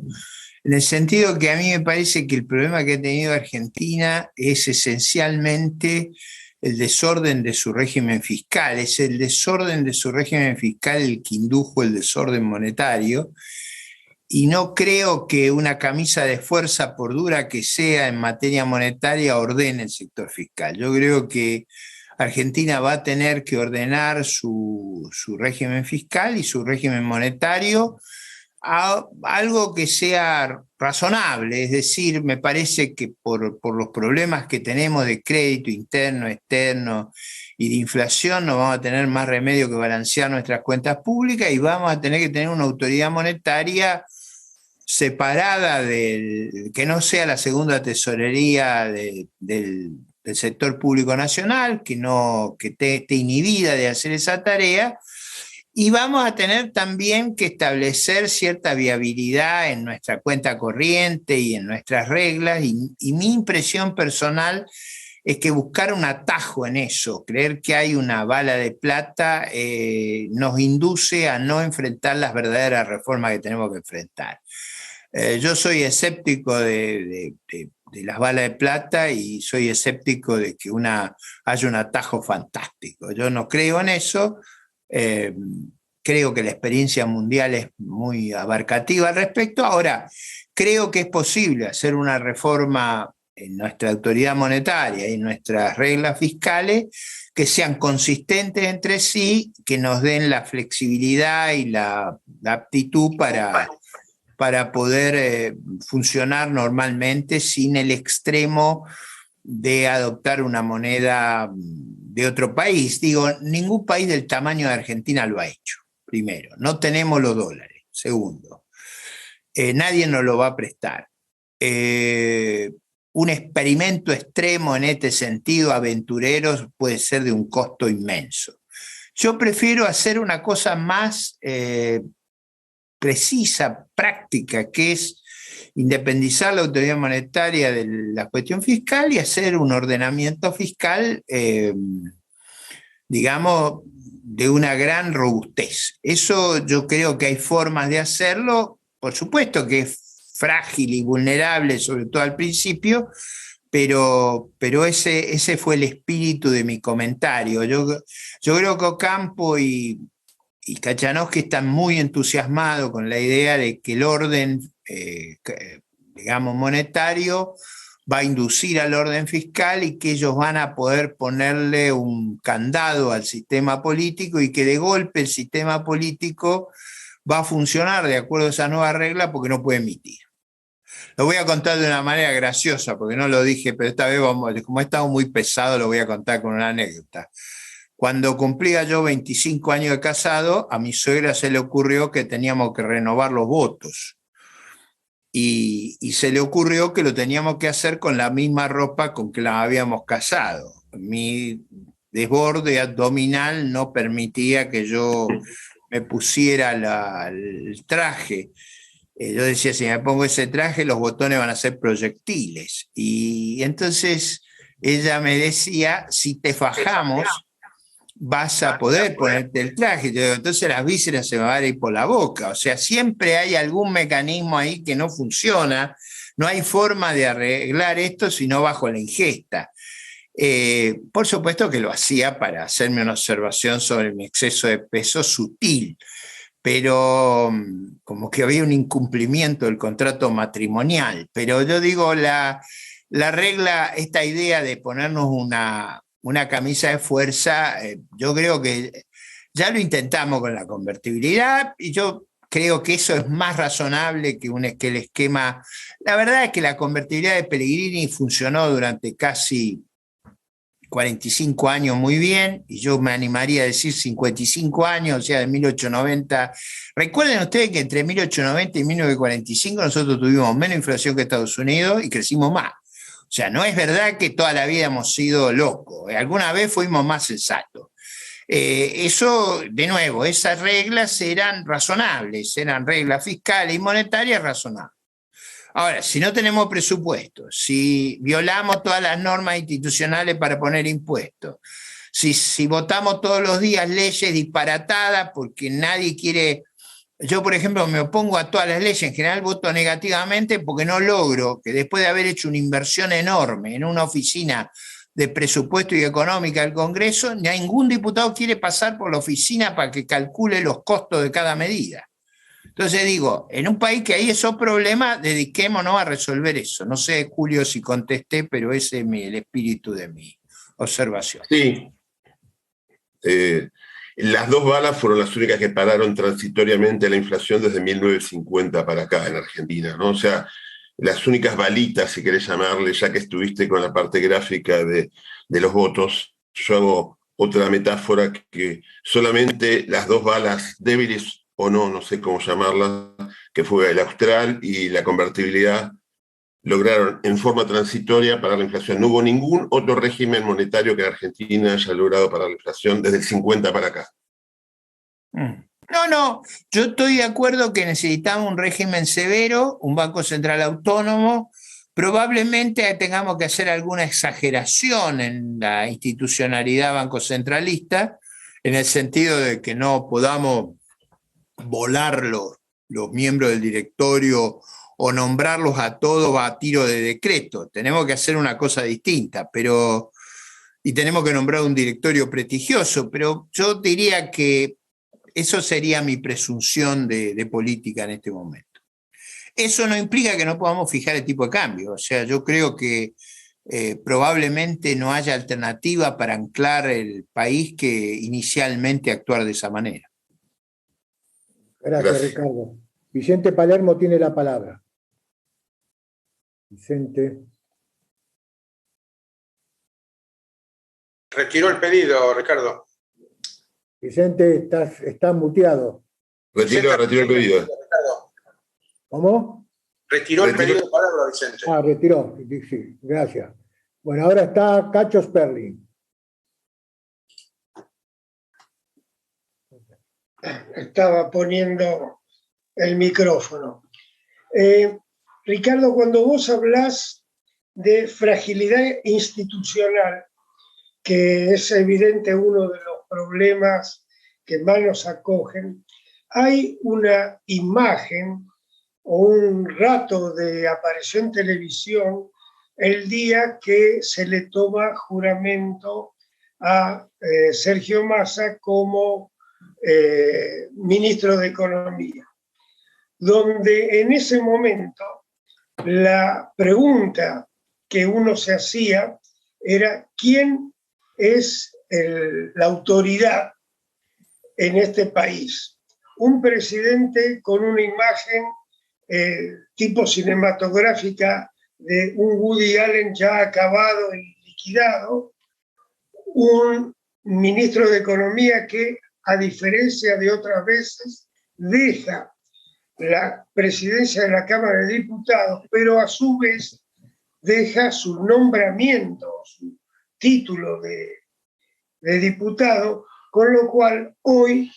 [SPEAKER 2] en el sentido que a mí me parece que el problema que ha tenido Argentina es esencialmente el desorden de su régimen fiscal. Es el desorden de su régimen fiscal el que indujo el desorden monetario, y no creo que una camisa de fuerza, por dura que sea en materia monetaria, ordene el sector fiscal. Yo creo que Argentina va a tener que ordenar su régimen fiscal y su régimen monetario a algo que sea razonable. Es decir, me parece que por los problemas que tenemos de crédito interno, externo y de inflación, no vamos a tener más remedio que balancear nuestras cuentas públicas y vamos a tener que tener una autoridad monetaria separada que no sea la segunda tesorería del sector público nacional, que esté inhibida de hacer esa tarea, y vamos a tener también que establecer cierta viabilidad en nuestra cuenta corriente y en nuestras reglas, y mi impresión personal es que buscar un atajo en eso, creer que hay una bala de plata, nos induce a no enfrentar las verdaderas reformas que tenemos que enfrentar. Yo soy escéptico de las balas de plata y soy escéptico de que haya un atajo fantástico. Yo no creo en eso. Creo que la experiencia mundial es muy abarcativa al respecto. Ahora, creo que es posible hacer una reforma nuestra autoridad monetaria y nuestras reglas fiscales que sean consistentes entre sí, que nos den la flexibilidad y la aptitud para poder funcionar normalmente sin el extremo de adoptar una moneda de otro país. Digo, ningún país del tamaño de Argentina lo ha hecho, primero. No tenemos los dólares, segundo. Nadie nos lo va a prestar. Un experimento extremo en este sentido, aventureros, puede ser de un costo inmenso. Yo prefiero hacer una cosa más precisa, práctica, que es independizar la autoridad monetaria de la cuestión fiscal y hacer un ordenamiento fiscal, digamos, de una gran robustez. Eso yo creo que hay formas de hacerlo, por supuesto que es frágil y vulnerable, sobre todo al principio, pero ese fue el espíritu de mi comentario. Yo creo que Ocampo y Kachanowski están muy entusiasmados con la idea de que el orden, digamos, monetario va a inducir al orden fiscal y que ellos van a poder ponerle un candado al sistema político y que de golpe el sistema político va a funcionar de acuerdo a esa nueva regla porque no puede emitir. Lo voy a contar de una manera graciosa, porque no lo dije, pero esta vez, como he estado muy pesado, lo voy a contar con una anécdota. Cuando cumplía yo 25 años de casado, a mi suegra se le ocurrió que teníamos que renovar los votos. Y se le ocurrió que lo teníamos que hacer con la misma ropa con que la habíamos casado. Mi desborde abdominal no permitía que yo me pusiera el traje. Yo decía, si me pongo ese traje, los botones van a ser proyectiles. Y entonces ella me decía, si te fajamos, vas a poder ponerte el traje. Yo digo, entonces las vísceras se me van a ir por la boca. O sea, siempre hay algún mecanismo ahí que no funciona. No hay forma de arreglar esto sino bajo la ingesta. Por supuesto que lo hacía para hacerme una observación sobre mi exceso de peso sutil, pero como que había un incumplimiento del contrato matrimonial. Pero yo digo, la regla, esta idea de ponernos una camisa de fuerza, yo creo que ya lo intentamos con la convertibilidad y yo creo que eso es más razonable que el esquema. La verdad es que la convertibilidad de Pellegrini funcionó durante casi 45 años muy bien, y yo me animaría a decir 55 años, o sea, de 1890. Recuerden ustedes que entre 1890 y 1945 nosotros tuvimos menos inflación que Estados Unidos y crecimos más. O sea, no es verdad que toda la vida hemos sido locos, alguna vez fuimos más sensatos. Eso, de nuevo, esas reglas eran razonables, eran reglas fiscales y monetarias razonables. Ahora, si no tenemos presupuesto, si violamos todas las normas institucionales para poner impuestos, si votamos todos los días leyes disparatadas porque nadie quiere. Yo, por ejemplo, me opongo a todas las leyes, en general voto negativamente porque no logro que después de haber hecho una inversión enorme en una oficina de presupuesto y económica del Congreso, ningún diputado quiere pasar por la oficina para que calcule los costos de cada medida. Entonces digo, en un país que hay esos problemas, dediquémonos a resolver eso. No sé, Julio, si contesté, pero ese es el espíritu de mi observación.
[SPEAKER 7] Sí. Las dos balas fueron las únicas que pararon transitoriamente la inflación desde 1950 para acá en Argentina, ¿no? O sea, las únicas balitas, si querés llamarle, ya que estuviste con la parte gráfica de los votos, yo hago otra metáfora que solamente las dos balas débiles o no sé cómo llamarla, que fue el austral y la convertibilidad, lograron en forma transitoria parar la inflación. No hubo ningún otro régimen monetario que en Argentina haya logrado parar la inflación desde el 50 para acá.
[SPEAKER 2] No, yo estoy de acuerdo que necesitamos un régimen severo, un Banco Central autónomo. Probablemente tengamos que hacer alguna exageración en la institucionalidad bancocentralista, en el sentido de que no podamos volar los miembros del directorio o nombrarlos a todos a tiro de decreto. Tenemos que hacer una cosa distinta, y tenemos que nombrar un directorio prestigioso, pero yo diría que eso sería mi presunción de política en este momento. Eso no implica que no podamos fijar el tipo de cambio. O sea, yo creo que probablemente no haya alternativa para anclar el país que inicialmente actuar de esa manera.
[SPEAKER 1] Gracias, Ricardo. Vicente Palermo tiene la palabra. Vicente.
[SPEAKER 4] Retiró el pedido, Ricardo.
[SPEAKER 1] Vicente, estás muteado.
[SPEAKER 7] Retiró el pedido.
[SPEAKER 1] ¿Cómo?
[SPEAKER 4] Retiró el pedido de palabra, Vicente.
[SPEAKER 1] Ah, retiró. Sí, gracias. Bueno, ahora está Cacho Sperling.
[SPEAKER 8] Estaba poniendo el micrófono. Ricardo, cuando vos hablás de fragilidad institucional, que es evidente uno de los problemas que más nos acogen, hay una imagen o un rato de apareció en televisión el día que se le toma juramento a Sergio Massa como ministro de Economía, donde en ese momento la pregunta que uno se hacía era ¿quién es la autoridad en este país? Un presidente con una imagen tipo cinematográfica de un Woody Allen ya acabado y liquidado, un ministro de Economía que, a diferencia de otras veces, deja la presidencia de la Cámara de Diputados, pero a su vez deja su nombramiento, su título de diputado, con lo cual hoy,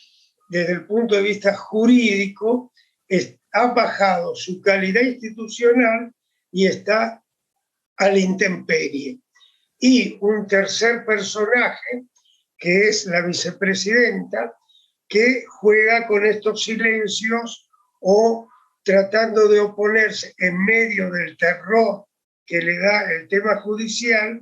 [SPEAKER 8] desde el punto de vista jurídico, ha bajado su calidad institucional y está a la intemperie. Y un tercer personaje, que es la vicepresidenta, que juega con estos silencios o tratando de oponerse en medio del terror que le da el tema judicial,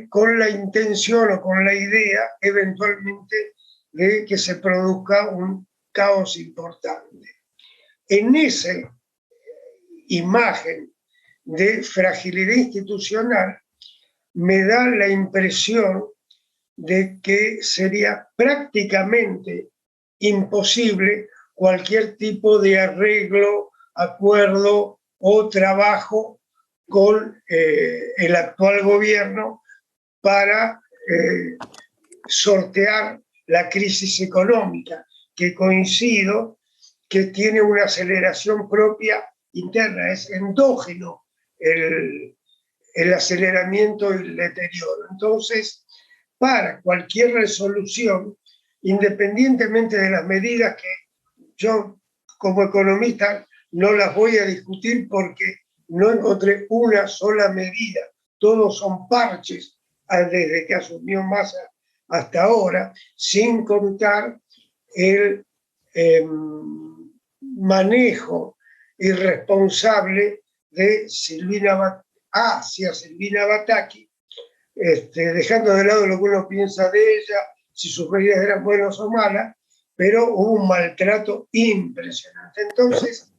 [SPEAKER 8] con la intención o con la idea eventualmente de que se produzca un caos importante. En esa imagen de fragilidad institucional me da la impresión de que sería prácticamente imposible cualquier tipo de arreglo, acuerdo o trabajo con el actual gobierno para sortear la crisis económica, que coincido que tiene una aceleración propia interna, es endógeno el aceleramiento y el deterioro. Entonces, para cualquier resolución, independientemente de las medidas que yo como economista no las voy a discutir porque no encontré una sola medida, todos son parches desde que asumió Massa hasta ahora, sin contar el manejo irresponsable de Silvina Bataki, dejando de lado lo que uno piensa de ella, si sus medidas eran buenas o malas, pero hubo un maltrato impresionante. Entonces,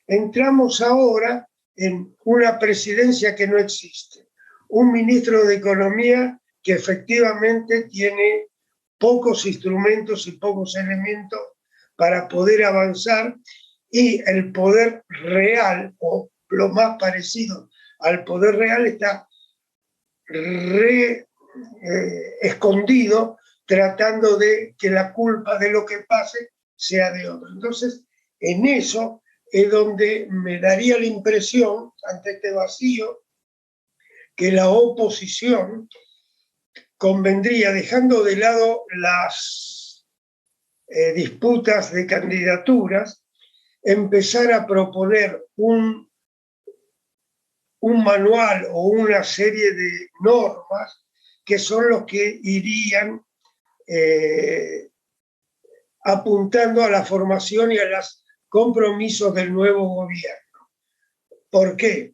[SPEAKER 8] entramos ahora en una presidencia que no existe, un ministro de Economía que efectivamente tiene pocos instrumentos y pocos elementos para poder avanzar, y el poder real, o lo más parecido al poder real, está escondido, tratando de que la culpa de lo que pase sea de otro. Entonces, en eso es donde me daría la impresión, ante este vacío, que la oposición convendría, dejando de lado las disputas de candidaturas, empezar a proponer un manual o una serie de normas que son los que irían apuntando a la formación y a los compromisos del nuevo gobierno. ¿Por qué?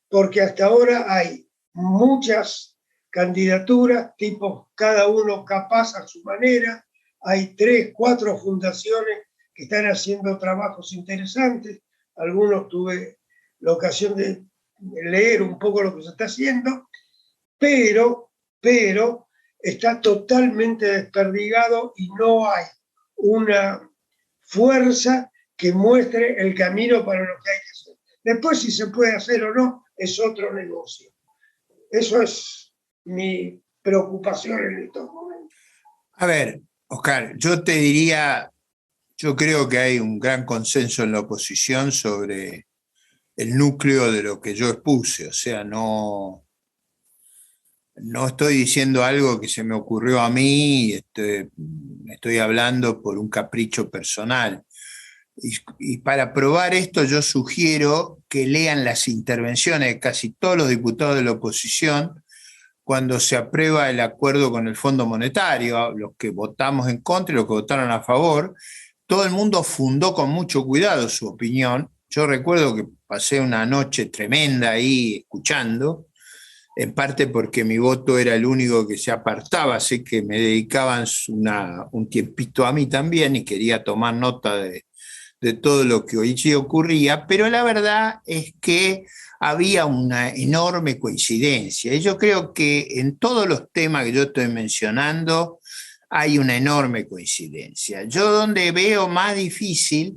[SPEAKER 8] Porque hasta ahora hay muchas candidaturas, tipo cada uno capaz a su manera, hay 3, 4 fundaciones que están haciendo trabajos interesantes, algunos tuve la ocasión de leer un poco lo que se está haciendo, pero está totalmente desperdigado y no hay una fuerza que muestre el camino para lo que hay que hacer. Después, si se puede hacer o no, es otro negocio. Eso es mi preocupación en estos momentos.
[SPEAKER 2] A ver, Oscar, yo te diría, yo creo que hay un gran consenso en la oposición sobre el núcleo de lo que yo expuse, o sea, no estoy diciendo algo que se me ocurrió a mí, estoy hablando por un capricho personal. Y para probar esto yo sugiero que lean las intervenciones de casi todos los diputados de la oposición cuando se aprueba el acuerdo con el Fondo Monetario, los que votamos en contra y los que votaron a favor. Todo el mundo fundó con mucho cuidado su opinión. Yo recuerdo que pasé una noche tremenda ahí escuchando, en parte porque mi voto era el único que se apartaba, así que me dedicaban un tiempito a mí también y quería tomar nota de todo lo que hoy sí ocurría, pero la verdad es que había una enorme coincidencia. Y yo creo que en todos los temas que yo estoy mencionando hay una enorme coincidencia. Yo donde veo más difícil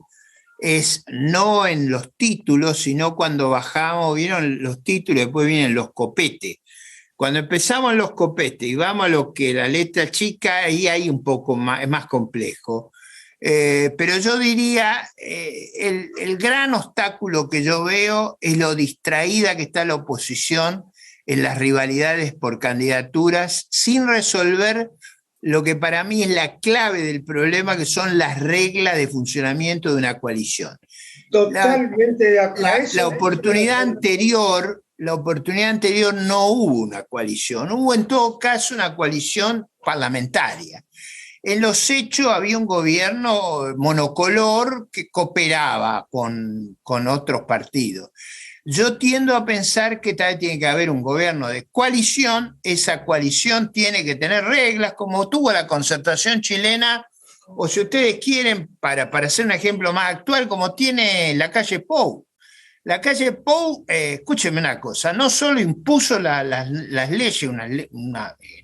[SPEAKER 2] es no en los títulos, sino cuando bajamos, vieron los títulos, después vienen los copetes. Cuando empezamos los copetes y vamos a lo que la letra chica, ahí hay un poco más, es más complejo. Pero yo diría, el gran obstáculo que yo veo es lo distraída que está la oposición en las rivalidades por candidaturas, sin resolver lo que para mí es la clave del problema, que son las reglas de funcionamiento de una coalición.
[SPEAKER 8] Totalmente de acuerdo.
[SPEAKER 2] La oportunidad anterior no hubo una coalición, hubo en todo caso una coalición parlamentaria. En los hechos había un gobierno monocolor que cooperaba con otros partidos. Yo tiendo a pensar que también tiene que haber un gobierno de coalición. Esa coalición tiene que tener reglas, como tuvo la Concertación chilena, o si ustedes quieren, para hacer un ejemplo más actual, como tiene la calle Pou. La calle Pou, escúcheme una cosa, no solo impuso las leyes en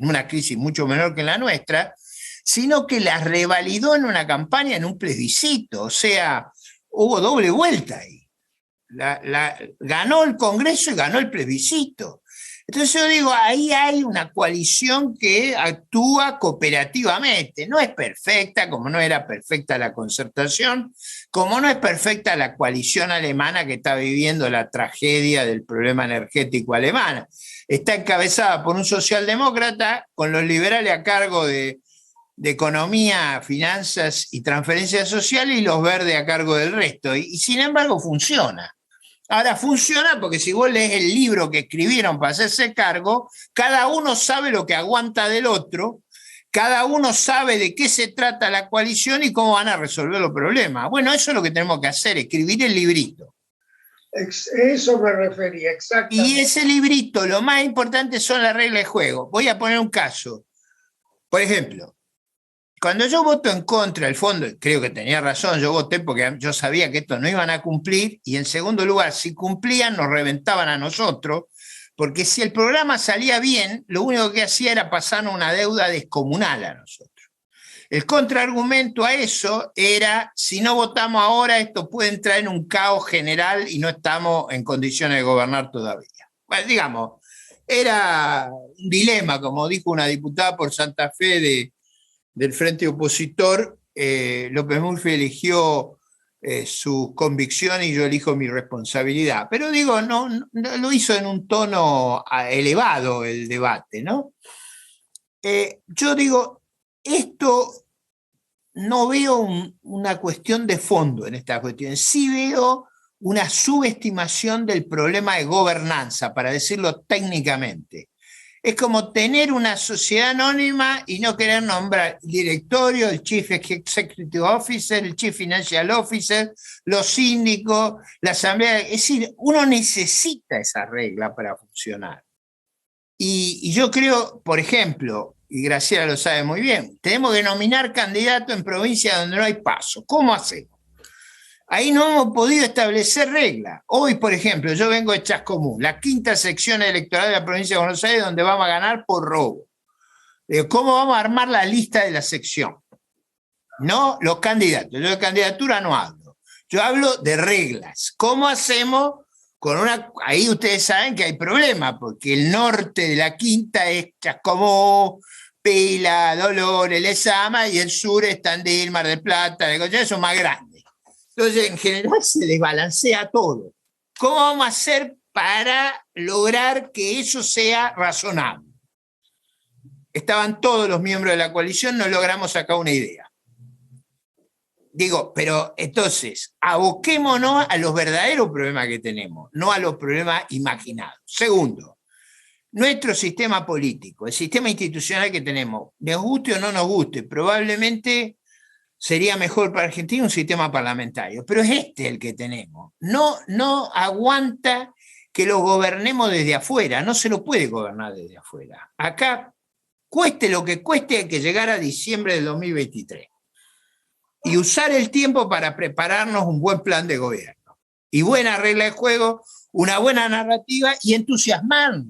[SPEAKER 2] una crisis mucho menor que la nuestra, sino que las revalidó en una campaña, en un plebiscito. O sea, hubo doble vuelta ahí. Ganó el Congreso y ganó el plebiscito. Entonces yo digo, ahí hay una coalición que actúa cooperativamente. No es perfecta, como no era perfecta la Concertación, como no es perfecta la coalición alemana que está viviendo la tragedia del problema energético alemán. Está encabezada por un socialdemócrata con los liberales a cargo de economía, finanzas y transferencias sociales, y los verdes a cargo del resto. Y sin embargo funciona. Ahora funciona porque si vos lees el libro que escribieron para hacerse cargo, cada uno sabe lo que aguanta del otro, cada uno sabe de qué se trata la coalición y cómo van a resolver los problemas. Bueno, eso es lo que tenemos que hacer, escribir el librito.
[SPEAKER 8] Eso me refería, exactamente.
[SPEAKER 2] Y ese librito, lo más importante son las reglas de juego. Voy a poner un caso. Por ejemplo, cuando yo voto en contra del fondo, creo que tenía razón, yo voté porque yo sabía que estos no iban a cumplir, y en segundo lugar, si cumplían nos reventaban a nosotros, porque si el programa salía bien, lo único que hacía era pasarnos una deuda descomunal a nosotros. El contraargumento a eso era, si no votamos ahora, esto puede entrar en un caos general y no estamos en condiciones de gobernar todavía. Bueno, digamos, era un dilema, como dijo una diputada por Santa Fe del Frente Opositor. López Murphy eligió su convicción y yo elijo mi responsabilidad. Pero digo, no lo hizo en un tono elevado el debate, ¿no? Yo digo, esto no veo una cuestión de fondo en esta cuestión, sí veo una subestimación del problema de gobernanza, para decirlo técnicamente. Es como tener una sociedad anónima y no querer nombrar el directorio, el Chief Executive Officer, el Chief Financial Officer, los síndicos, la asamblea. Es decir, uno necesita esa regla para funcionar. Y yo creo, por ejemplo, y Graciela lo sabe muy bien, tenemos que nominar candidatos en provincias donde no hay paso. ¿Cómo hacemos? Ahí no hemos podido establecer reglas. Hoy, por ejemplo, yo vengo de Chascomús, la 5ª sección electoral de la provincia de Buenos Aires, donde vamos a ganar por robo. ¿Cómo vamos a armar la lista de la sección? No los candidatos. Yo de candidatura no hablo. Yo hablo de reglas. ¿Cómo hacemos con una...? Ahí ustedes saben que hay problema, porque el norte de la 5ª es Chascomús, Pila, Dolores, Lezama, y el sur es Tandil, Mar del Plata, Necochea, son más grandes. Entonces, en general, se desbalancea todo. ¿Cómo vamos a hacer para lograr que eso sea razonable? Estaban todos los miembros de la coalición, no logramos sacar una idea. Digo, pero entonces, aboquémonos a los verdaderos problemas que tenemos, no a los problemas imaginados. Segundo, nuestro sistema político, el sistema institucional que tenemos, nos guste o no nos guste, probablemente sería mejor para Argentina un sistema parlamentario, pero es este el que tenemos. No aguanta que lo gobernemos desde afuera, no se lo puede gobernar desde afuera. Acá, cueste lo que cueste, hay que llegar a diciembre del 2023 y usar el tiempo para prepararnos un buen plan de gobierno y buena regla de juego, una buena narrativa y entusiasmarnos.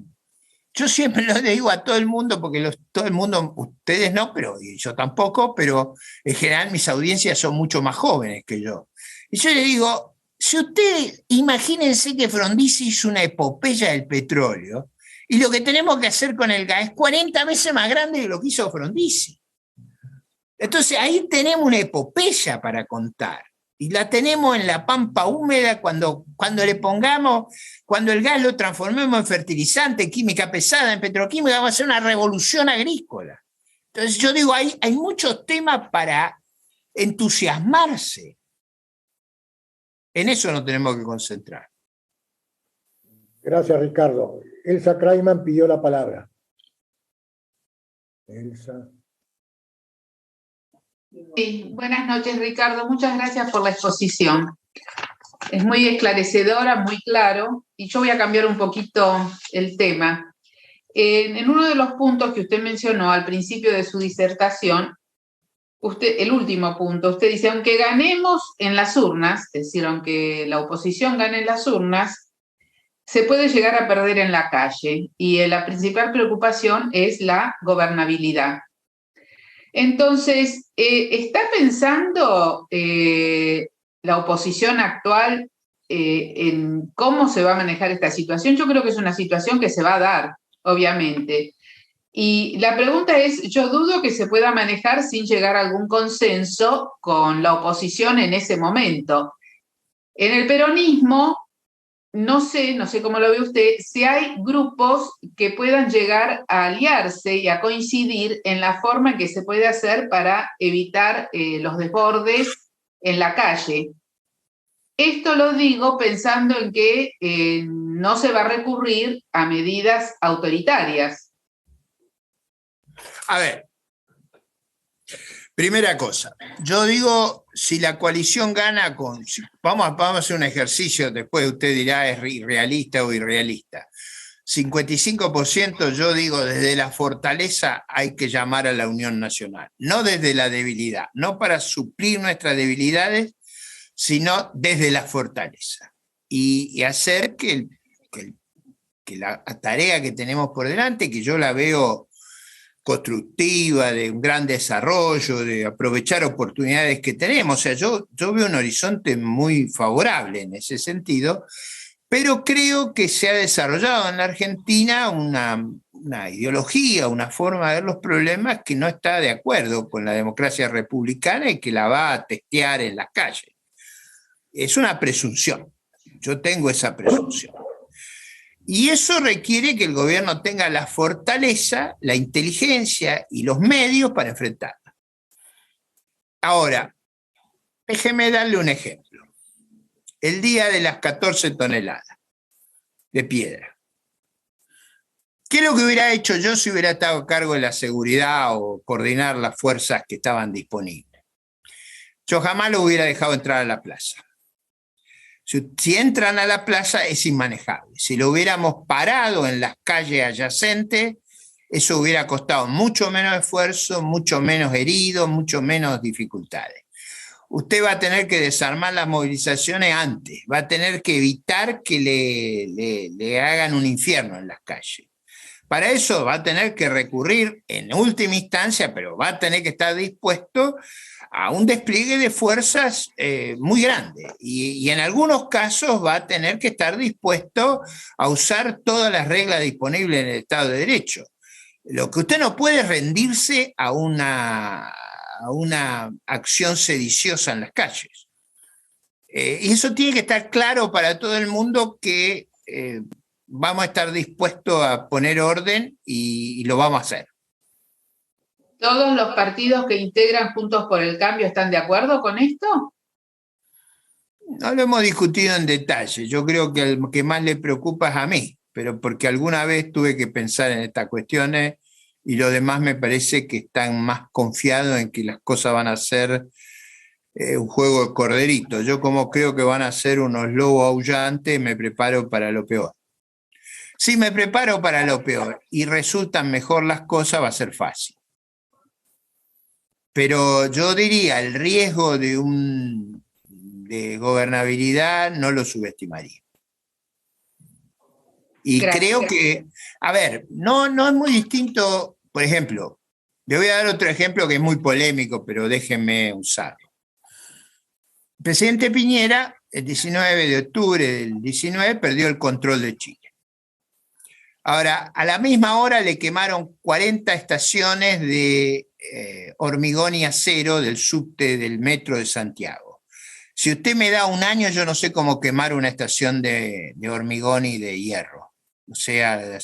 [SPEAKER 2] Yo siempre lo digo a todo el mundo, porque todo el mundo, ustedes no, pero y yo tampoco, pero en general mis audiencias son mucho más jóvenes que yo. Y yo les digo, si ustedes, imagínense que Frondizi hizo una epopeya del petróleo, y lo que tenemos que hacer con el gas es 40 veces más grande de lo que hizo Frondizi. Entonces ahí tenemos una epopeya para contar. Y la tenemos en la pampa húmeda cuando le pongamos, cuando el gas lo transformemos en fertilizante, en química pesada, en petroquímica, vamos a hacer una revolución agrícola. Entonces yo digo, hay muchos temas para entusiasmarse. En eso nos tenemos que concentrar.
[SPEAKER 1] Gracias, Ricardo. Elsa Kraiman pidió la palabra. Elsa.
[SPEAKER 9] Sí, buenas noches, Ricardo. Muchas gracias por la exposición. Es muy esclarecedora, muy claro, y yo voy a cambiar un poquito el tema. En uno de los puntos que usted mencionó al principio de su disertación, el último punto, usted dice, aunque ganemos en las urnas, es decir, aunque la oposición gane en las urnas, se puede llegar a perder en la calle, y la principal preocupación es la gobernabilidad. Entonces, ¿está pensando la oposición actual en cómo se va a manejar esta situación? Yo creo que es una situación que se va a dar, obviamente. Y la pregunta es, yo dudo que se pueda manejar sin llegar a algún consenso con la oposición en ese momento. En el peronismo, no sé cómo lo ve usted, si hay grupos que puedan llegar a aliarse y a coincidir en la forma en que se puede hacer para evitar los desbordes en la calle. Esto lo digo pensando en que no se va a recurrir a medidas autoritarias.
[SPEAKER 2] A ver, primera cosa, yo digo, si la coalición gana vamos a hacer un ejercicio, después usted dirá es irrealista o irrealista. 55% yo digo, desde la fortaleza hay que llamar a la unión nacional, no desde la debilidad, no para suplir nuestras debilidades, sino desde la fortaleza. Y hacer que la tarea que tenemos por delante, que yo la veo constructiva, de un gran desarrollo, de aprovechar oportunidades que tenemos. O sea, yo veo un horizonte muy favorable en ese sentido, pero creo que se ha desarrollado en la Argentina una ideología, una forma de ver los problemas que no está de acuerdo con la democracia republicana y que la va a testear en las calles. Es una presunción. Yo tengo esa presunción. Y eso requiere que el gobierno tenga la fortaleza, la inteligencia y los medios para enfrentarla. Ahora, déjeme darle un ejemplo. El día de las 14 toneladas de piedra. ¿Qué es lo que hubiera hecho yo si hubiera estado a cargo de la seguridad o coordinar las fuerzas que estaban disponibles? Yo jamás lo hubiera dejado entrar a la plaza. Si entran a la plaza es inmanejable. Si lo hubiéramos parado en las calles adyacentes, eso hubiera costado mucho menos esfuerzo, mucho menos heridos, mucho menos dificultades. usted va a tener que desarmar las movilizaciones antes, va a tener que evitar que le hagan un infierno en las calles. Para eso va a tener que recurrir en última instancia, pero va a tener que estar dispuesto a un despliegue de fuerzas muy grande y en algunos casos va a tener que estar dispuesto a usar todas las reglas disponibles en el Estado de Derecho. Lo que usted no puede es rendirse a una acción sediciosa en las calles. Y eso tiene que estar claro para todo el mundo que vamos a estar dispuestos a poner orden y lo vamos a hacer.
[SPEAKER 9] ¿Todos los partidos que integran Juntos por el Cambio están de acuerdo con esto?
[SPEAKER 2] No lo hemos discutido en detalle. Yo creo que el que más le preocupa es a mí, pero porque alguna vez tuve que pensar en estas cuestiones y los demás me parece que están más confiados en que las cosas van a ser un juego de corderito. Yo como creo que van a ser unos lobos aullantes, me preparo para lo peor. Si me preparo para lo peor y resultan mejor las cosas, va a ser fácil. Pero yo diría, el riesgo de gobernabilidad no lo subestimaría. Y gracias. Creo que, a ver, no es muy distinto, por ejemplo, le voy a dar otro ejemplo que es muy polémico, pero déjenme usarlo. El presidente Piñera, el 19 de octubre del 19, perdió el control de Chile. Ahora, a la misma hora le quemaron 40 estaciones de hormigón y acero del subte del metro de Santiago. Si usted me da un año, yo no sé cómo quemar una estación de hormigón y de hierro. O sea,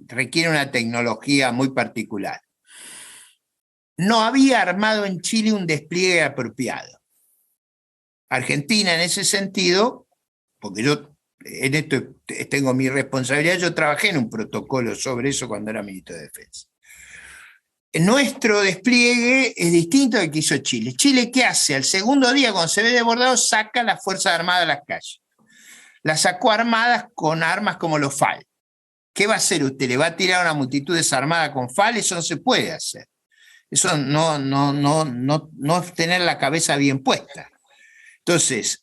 [SPEAKER 2] requiere una tecnología muy particular. No había armado en Chile un despliegue apropiado. Argentina, en ese sentido, porque yo en esto tengo mi responsabilidad, yo trabajé en un protocolo sobre eso cuando era ministro de Defensa. Nuestro despliegue es distinto al que hizo Chile. Chile, ¿qué hace? Al segundo día, cuando se ve desbordado, saca las Fuerzas Armadas a las calles. Las sacó armadas con armas como los FAL. ¿Qué va a hacer usted? ¿Le va a tirar a una multitud desarmada con FAL? Eso no se puede hacer. Eso no es tener la cabeza bien puesta. Entonces,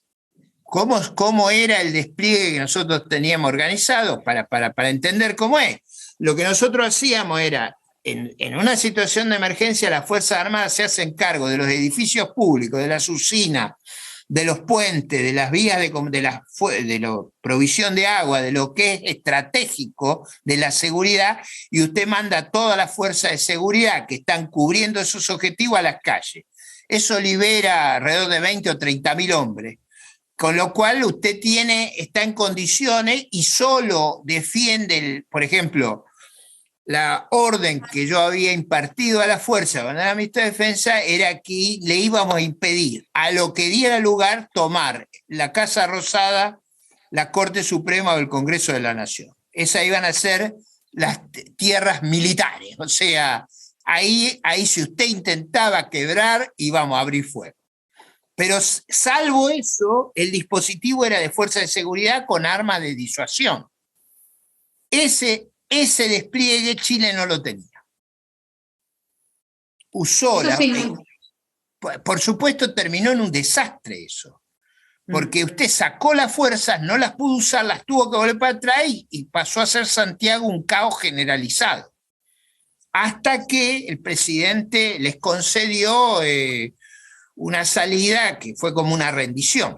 [SPEAKER 2] ¿cómo era el despliegue que nosotros teníamos organizado? Para entender cómo es. Lo que nosotros hacíamos era, en una situación de emergencia, las Fuerzas Armadas se hacen cargo de los edificios públicos, de las usinas, de los puentes, de las vías de la provisión de agua, de lo que es estratégico de la seguridad, y usted manda todas las fuerzas de seguridad que están cubriendo esos objetivos a las calles. Eso libera alrededor de 20 o 30.000 hombres. Con lo cual usted está en condiciones y solo defiende, por ejemplo, la orden que yo había impartido a la fuerza cuando era ministro de Defensa era que le íbamos a impedir a lo que diera lugar tomar la Casa Rosada, la Corte Suprema o el Congreso de la Nación. Esas iban a ser las tierras militares, o sea, ahí si usted intentaba quebrar íbamos a abrir fuego. Pero salvo eso, el dispositivo era de fuerza de seguridad con armas de disuasión. Ese despliegue Chile no lo tenía. Usó por supuesto terminó en un desastre eso, porque usted sacó las fuerzas, no las pudo usar, las tuvo que volver para atrás y pasó a ser Santiago un caos generalizado. Hasta que el presidente les concedió una salida que fue como una rendición.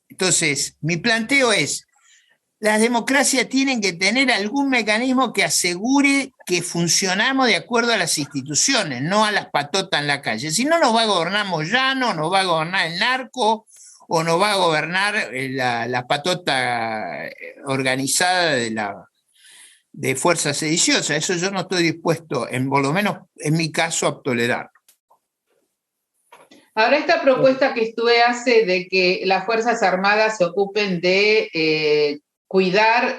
[SPEAKER 2] Entonces, mi planteo es, las democracias tienen que tener algún mecanismo que asegure que funcionamos de acuerdo a las instituciones, no a las patotas en la calle. Si no, nos va a gobernar Moyano, nos va a gobernar el narco, o nos va a gobernar la patota organizada de fuerzas sediciosas. Eso yo no estoy dispuesto, por lo menos en mi caso, a tolerar.
[SPEAKER 9] Ahora, esta propuesta que usted hace de que las Fuerzas Armadas se ocupen de cuidar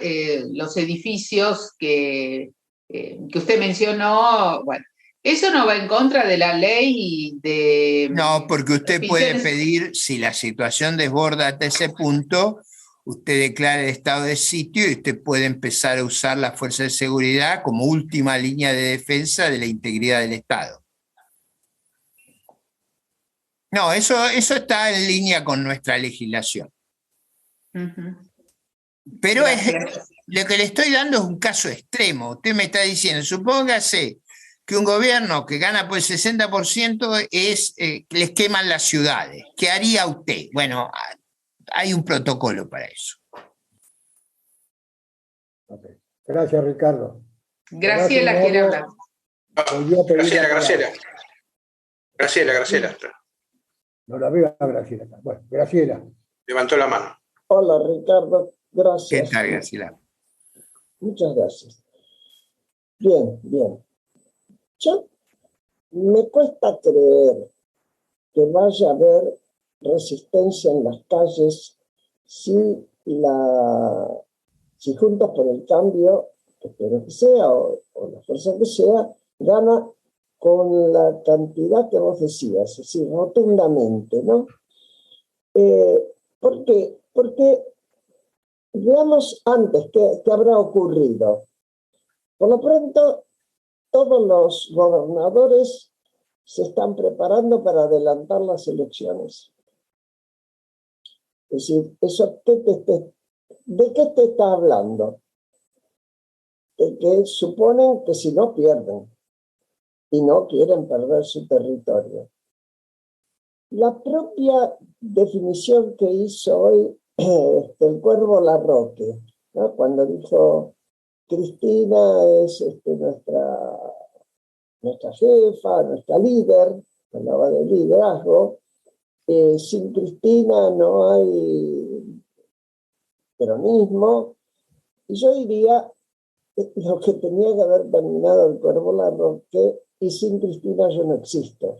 [SPEAKER 9] los edificios que usted mencionó, bueno, ¿eso no va en contra de la ley de...?
[SPEAKER 2] No, porque usted puede pedir, si la situación desborda hasta ese punto, usted declara el estado de sitio y usted puede empezar a usar las fuerzas de seguridad como última línea de defensa de la integridad del Estado. No, eso está en línea con nuestra legislación. Pero lo que le estoy dando es un caso extremo. Usted me está diciendo, supóngase que un gobierno que gana por el 60% les queman las ciudades. ¿Qué haría usted? Bueno, hay un protocolo para eso.
[SPEAKER 1] Okay. Gracias, Ricardo.
[SPEAKER 9] Graciela quiere hablar.
[SPEAKER 4] Graciela.
[SPEAKER 1] No la veo a Graciela. Bueno, Graciela.
[SPEAKER 4] Levantó la mano.
[SPEAKER 3] Hola, Ricardo. Gracias.
[SPEAKER 2] ¿Qué tal, Graciela?
[SPEAKER 3] Muchas gracias. Bien. Yo me cuesta creer que vaya a haber resistencia en las calles si Juntos por el Cambio, que espero que sea, o la fuerza que sea, gana con la cantidad que vos decías, así rotundamente, ¿no? ¿Por qué? Porque veamos antes qué habrá ocurrido. Por lo pronto, todos los gobernadores se están preparando para adelantar las elecciones. Es decir, ¿de qué te está hablando? De que suponen que si no pierden y no quieren perder su territorio. La propia definición que hizo hoy el Cuervo Larroque, ¿no? Cuando dijo Cristina es nuestra jefa, nuestra líder, hablaba de liderazgo, sin Cristina no hay peronismo, y yo diría lo que tenía que haber terminado el Cuervo Larroque, y sin Cristina yo no existo.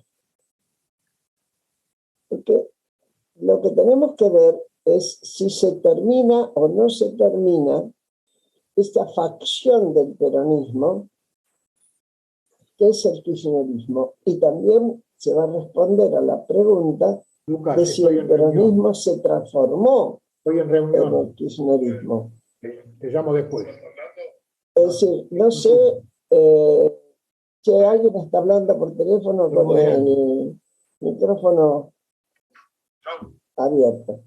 [SPEAKER 3] Porque lo que tenemos que ver es si se termina o no se termina esta facción del peronismo, que es el kirchnerismo, y también se va a responder a la pregunta de si el peronismo se transformó
[SPEAKER 1] en
[SPEAKER 3] el kirchnerismo.
[SPEAKER 1] Te llamo después.
[SPEAKER 3] Es decir, no sé si alguien está hablando por teléfono con el micrófono abierto.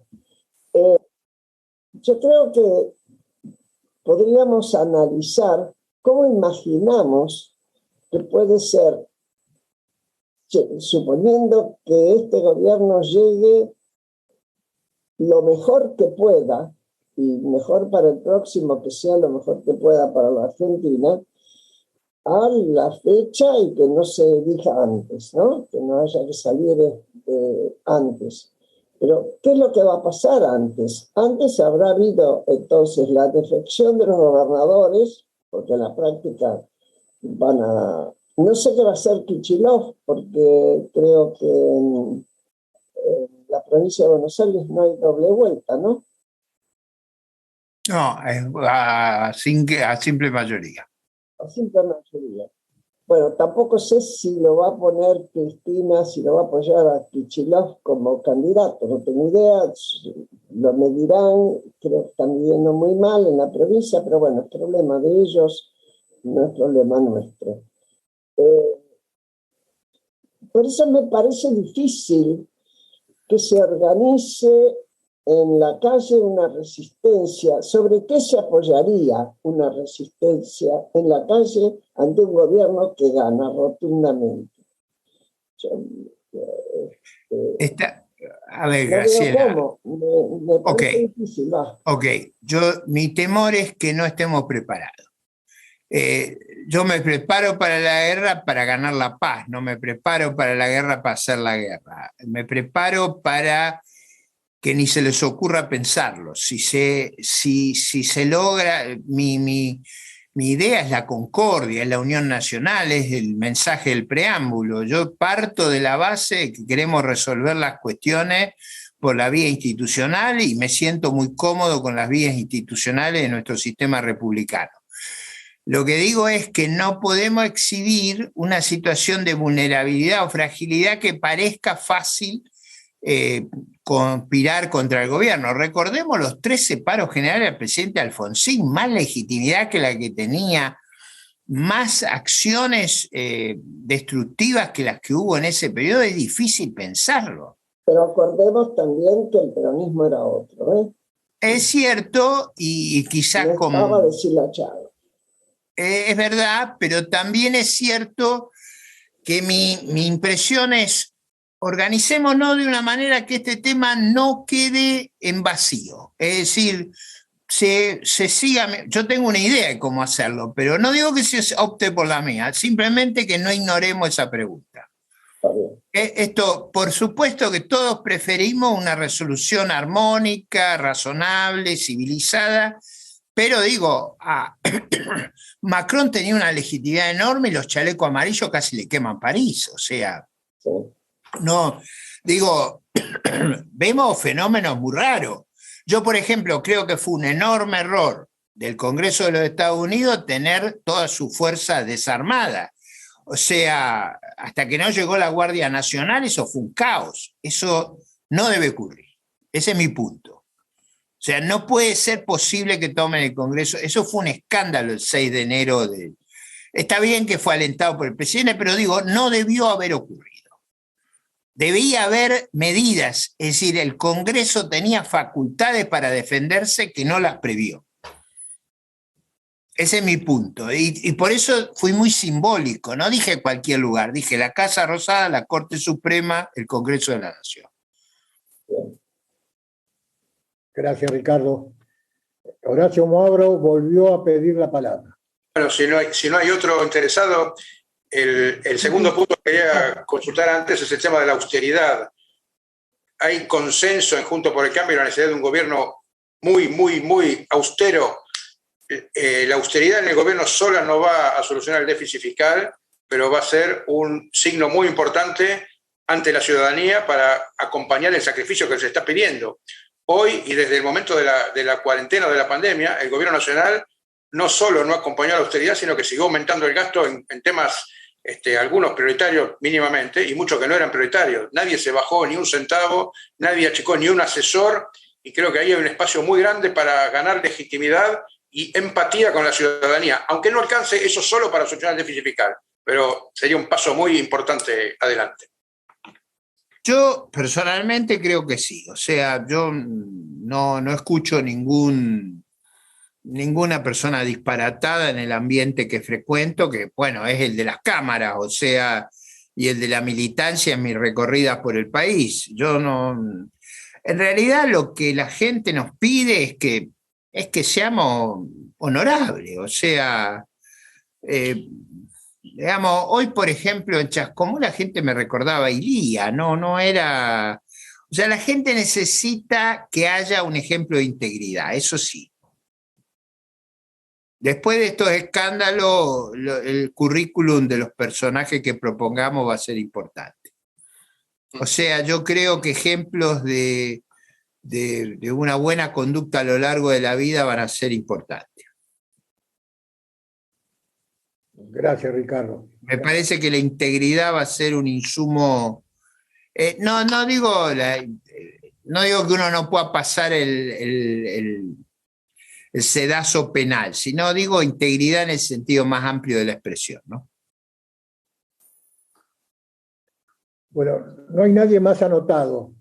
[SPEAKER 3] Yo creo que podríamos analizar cómo imaginamos que puede ser, suponiendo que este gobierno llegue lo mejor que pueda, y mejor para el próximo que sea lo mejor que pueda para la Argentina, a la fecha y que no se elija antes, ¿no? Que no haya que salir antes. Pero, ¿qué es lo que va a pasar antes? Antes habrá habido entonces la defección de los gobernadores, porque en la práctica no sé qué va a hacer Kicillof, porque creo que en la provincia de Buenos Aires no hay doble vuelta, ¿no?
[SPEAKER 2] No, a simple mayoría.
[SPEAKER 3] A simple mayoría. Bueno, tampoco sé si lo va a poner Cristina, si lo va a apoyar a Kicillof como candidato, no tengo idea, lo medirán, creo que están viviendo muy mal en la provincia, pero bueno, es problema de ellos, no es problema nuestro. Por eso me parece difícil que se organice en la calle una resistencia. ¿Sobre qué se apoyaría una resistencia en la calle ante un gobierno que gana rotundamente?
[SPEAKER 2] A ver, Graciela.
[SPEAKER 3] Me parece difícil.
[SPEAKER 2] Mi temor es que no estemos preparados. Yo me preparo para la guerra para ganar la paz, no me preparo para la guerra para hacer la guerra. Me preparo para que ni se les ocurra pensarlo. Si se logra, mi idea es la concordia, es la unión nacional, es el mensaje del preámbulo. Yo parto de la base de que queremos resolver las cuestiones por la vía institucional y me siento muy cómodo con las vías institucionales de nuestro sistema republicano. Lo que digo es que no podemos exhibir una situación de vulnerabilidad o fragilidad que parezca fácil conspirar contra el gobierno. Recordemos los 13 paros generales del presidente Alfonsín, más legitimidad que la que tenía, más acciones destructivas que las que hubo en ese periodo. Es difícil pensarlo.
[SPEAKER 3] Pero acordemos también que el peronismo era otro, ¿eh?
[SPEAKER 2] Es cierto, y quizás
[SPEAKER 3] no
[SPEAKER 2] como...
[SPEAKER 3] estaba deshilachado.
[SPEAKER 2] Es verdad, pero también es cierto que mi impresión es, organicémonos de una manera que este tema no quede en vacío. Es decir, se siga, yo tengo una idea de cómo hacerlo, pero no digo que se opte por la mía, simplemente que no ignoremos esa pregunta. Esto, por supuesto que todos preferimos una resolución armónica, razonable, civilizada, pero digo, Macron tenía una legitimidad enorme y los chalecos amarillos casi le queman París, o sea,
[SPEAKER 3] Sí.
[SPEAKER 2] no, digo, vemos fenómenos muy raros. Yo, por ejemplo, creo que fue un enorme error del Congreso de los Estados Unidos tener toda su fuerza desarmada. O sea, hasta que no llegó la Guardia Nacional, eso fue un caos. Eso no debe ocurrir. Ese es mi punto. O sea, no puede ser posible que tomen el Congreso. Eso fue un escándalo el 6 de enero. Está bien que fue alentado por el presidente, pero digo, no debió haber ocurrido. Debía haber medidas, es decir, el Congreso tenía facultades para defenderse que no las previó. Ese es mi punto. Y por eso fui muy simbólico. No dije cualquier lugar, dije la Casa Rosada, la Corte Suprema, el Congreso de la Nación.
[SPEAKER 1] Gracias, Ricardo. Horacio Moabro volvió a pedir la palabra.
[SPEAKER 4] Bueno, si no hay otro interesado, el segundo punto que quería consultar antes es el tema de la austeridad. Hay consenso en Juntos por el Cambio y la necesidad de un gobierno muy, muy, muy austero. La austeridad en el gobierno sola no va a solucionar el déficit fiscal, pero va a ser un signo muy importante ante la ciudadanía para acompañar el sacrificio que se está pidiendo. Hoy, y desde el momento de la cuarentena o de la pandemia, el gobierno nacional no solo no acompañó la austeridad, sino que siguió aumentando el gasto en temas, algunos prioritarios mínimamente, y muchos que no eran prioritarios. Nadie se bajó ni un centavo, nadie achicó ni un asesor, y creo que ahí hay un espacio muy grande para ganar legitimidad y empatía con la ciudadanía, aunque no alcance eso solo para solucionar el déficit fiscal, pero sería un paso muy importante adelante.
[SPEAKER 2] Yo personalmente creo que sí, o sea, yo no escucho ninguna persona disparatada en el ambiente que frecuento, que bueno, es el de las cámaras, o sea, y el de la militancia en mis recorridas por el país. En realidad lo que la gente nos pide es que seamos honorables, o sea, digamos, hoy por ejemplo en Chascomús la gente me recordaba a Ilía, no era, o sea, la gente necesita que haya un ejemplo de integridad, eso sí. Después de estos escándalos, el currículum de los personajes que propongamos va a ser importante. O sea, yo creo que ejemplos de una buena conducta a lo largo de la vida van a ser importantes.
[SPEAKER 1] Gracias, Ricardo.
[SPEAKER 2] Me parece que la integridad va a ser un insumo. No digo que uno no pueda pasar el sedazo penal, sino digo integridad en el sentido más amplio de la expresión, ¿no?
[SPEAKER 1] Bueno, no hay nadie más anotado.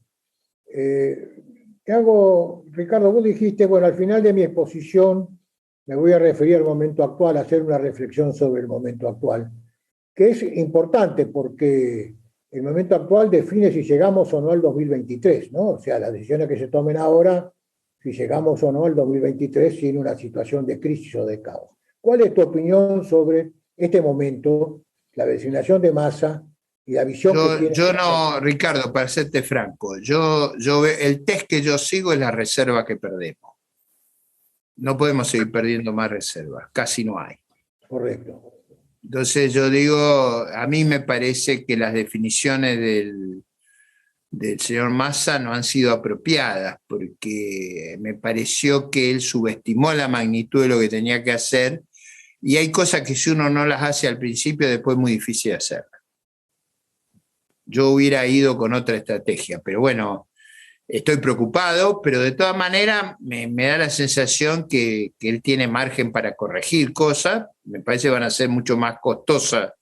[SPEAKER 1] Ricardo, vos dijiste, bueno, al final de mi exposición me voy a referir al momento actual, a hacer una reflexión sobre el momento actual, que es importante porque el momento actual define si llegamos o no al 2023, ¿no? O sea, las decisiones que se tomen ahora, si llegamos o no al 2023 sin una situación de crisis o de caos. ¿Cuál es tu opinión sobre este momento, la designación de Massa y la visión que tiene?
[SPEAKER 2] Yo no, Ricardo, para serte franco, el test que yo sigo es la reserva que perdemos. No podemos seguir perdiendo más reservas, casi no hay.
[SPEAKER 1] Correcto.
[SPEAKER 2] Entonces yo digo, a mí me parece que las definiciones del señor Massa no han sido apropiadas, porque me pareció que él subestimó la magnitud de lo que tenía que hacer, y hay cosas que si uno no las hace al principio, después es muy difícil hacerlas. Yo hubiera ido con otra estrategia, pero bueno, estoy preocupado, pero de todas maneras me da la sensación que él tiene margen para corregir cosas. Me parece que van a ser mucho más costosas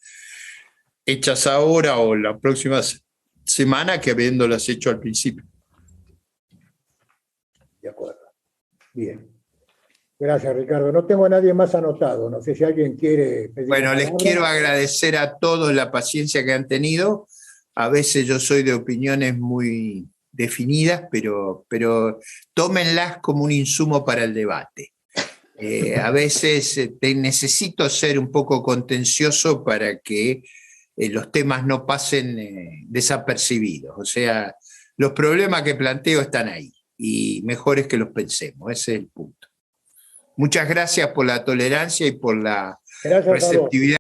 [SPEAKER 2] hechas ahora o las próximas semana que habiéndolas hecho al principio.
[SPEAKER 1] De acuerdo. Bien. Gracias, Ricardo. No tengo a nadie más anotado. No sé si alguien quiere pedir.
[SPEAKER 2] Bueno, les quiero agradecer a todos la paciencia que han tenido. A veces yo soy de opiniones muy definidas, pero tómenlas como un insumo para el debate. A veces necesito ser un poco contencioso para que los temas no pasen desapercibidos. O sea, los problemas que planteo están ahí y mejor es que los pensemos. Ese es el punto. Muchas gracias por la tolerancia y por la receptividad.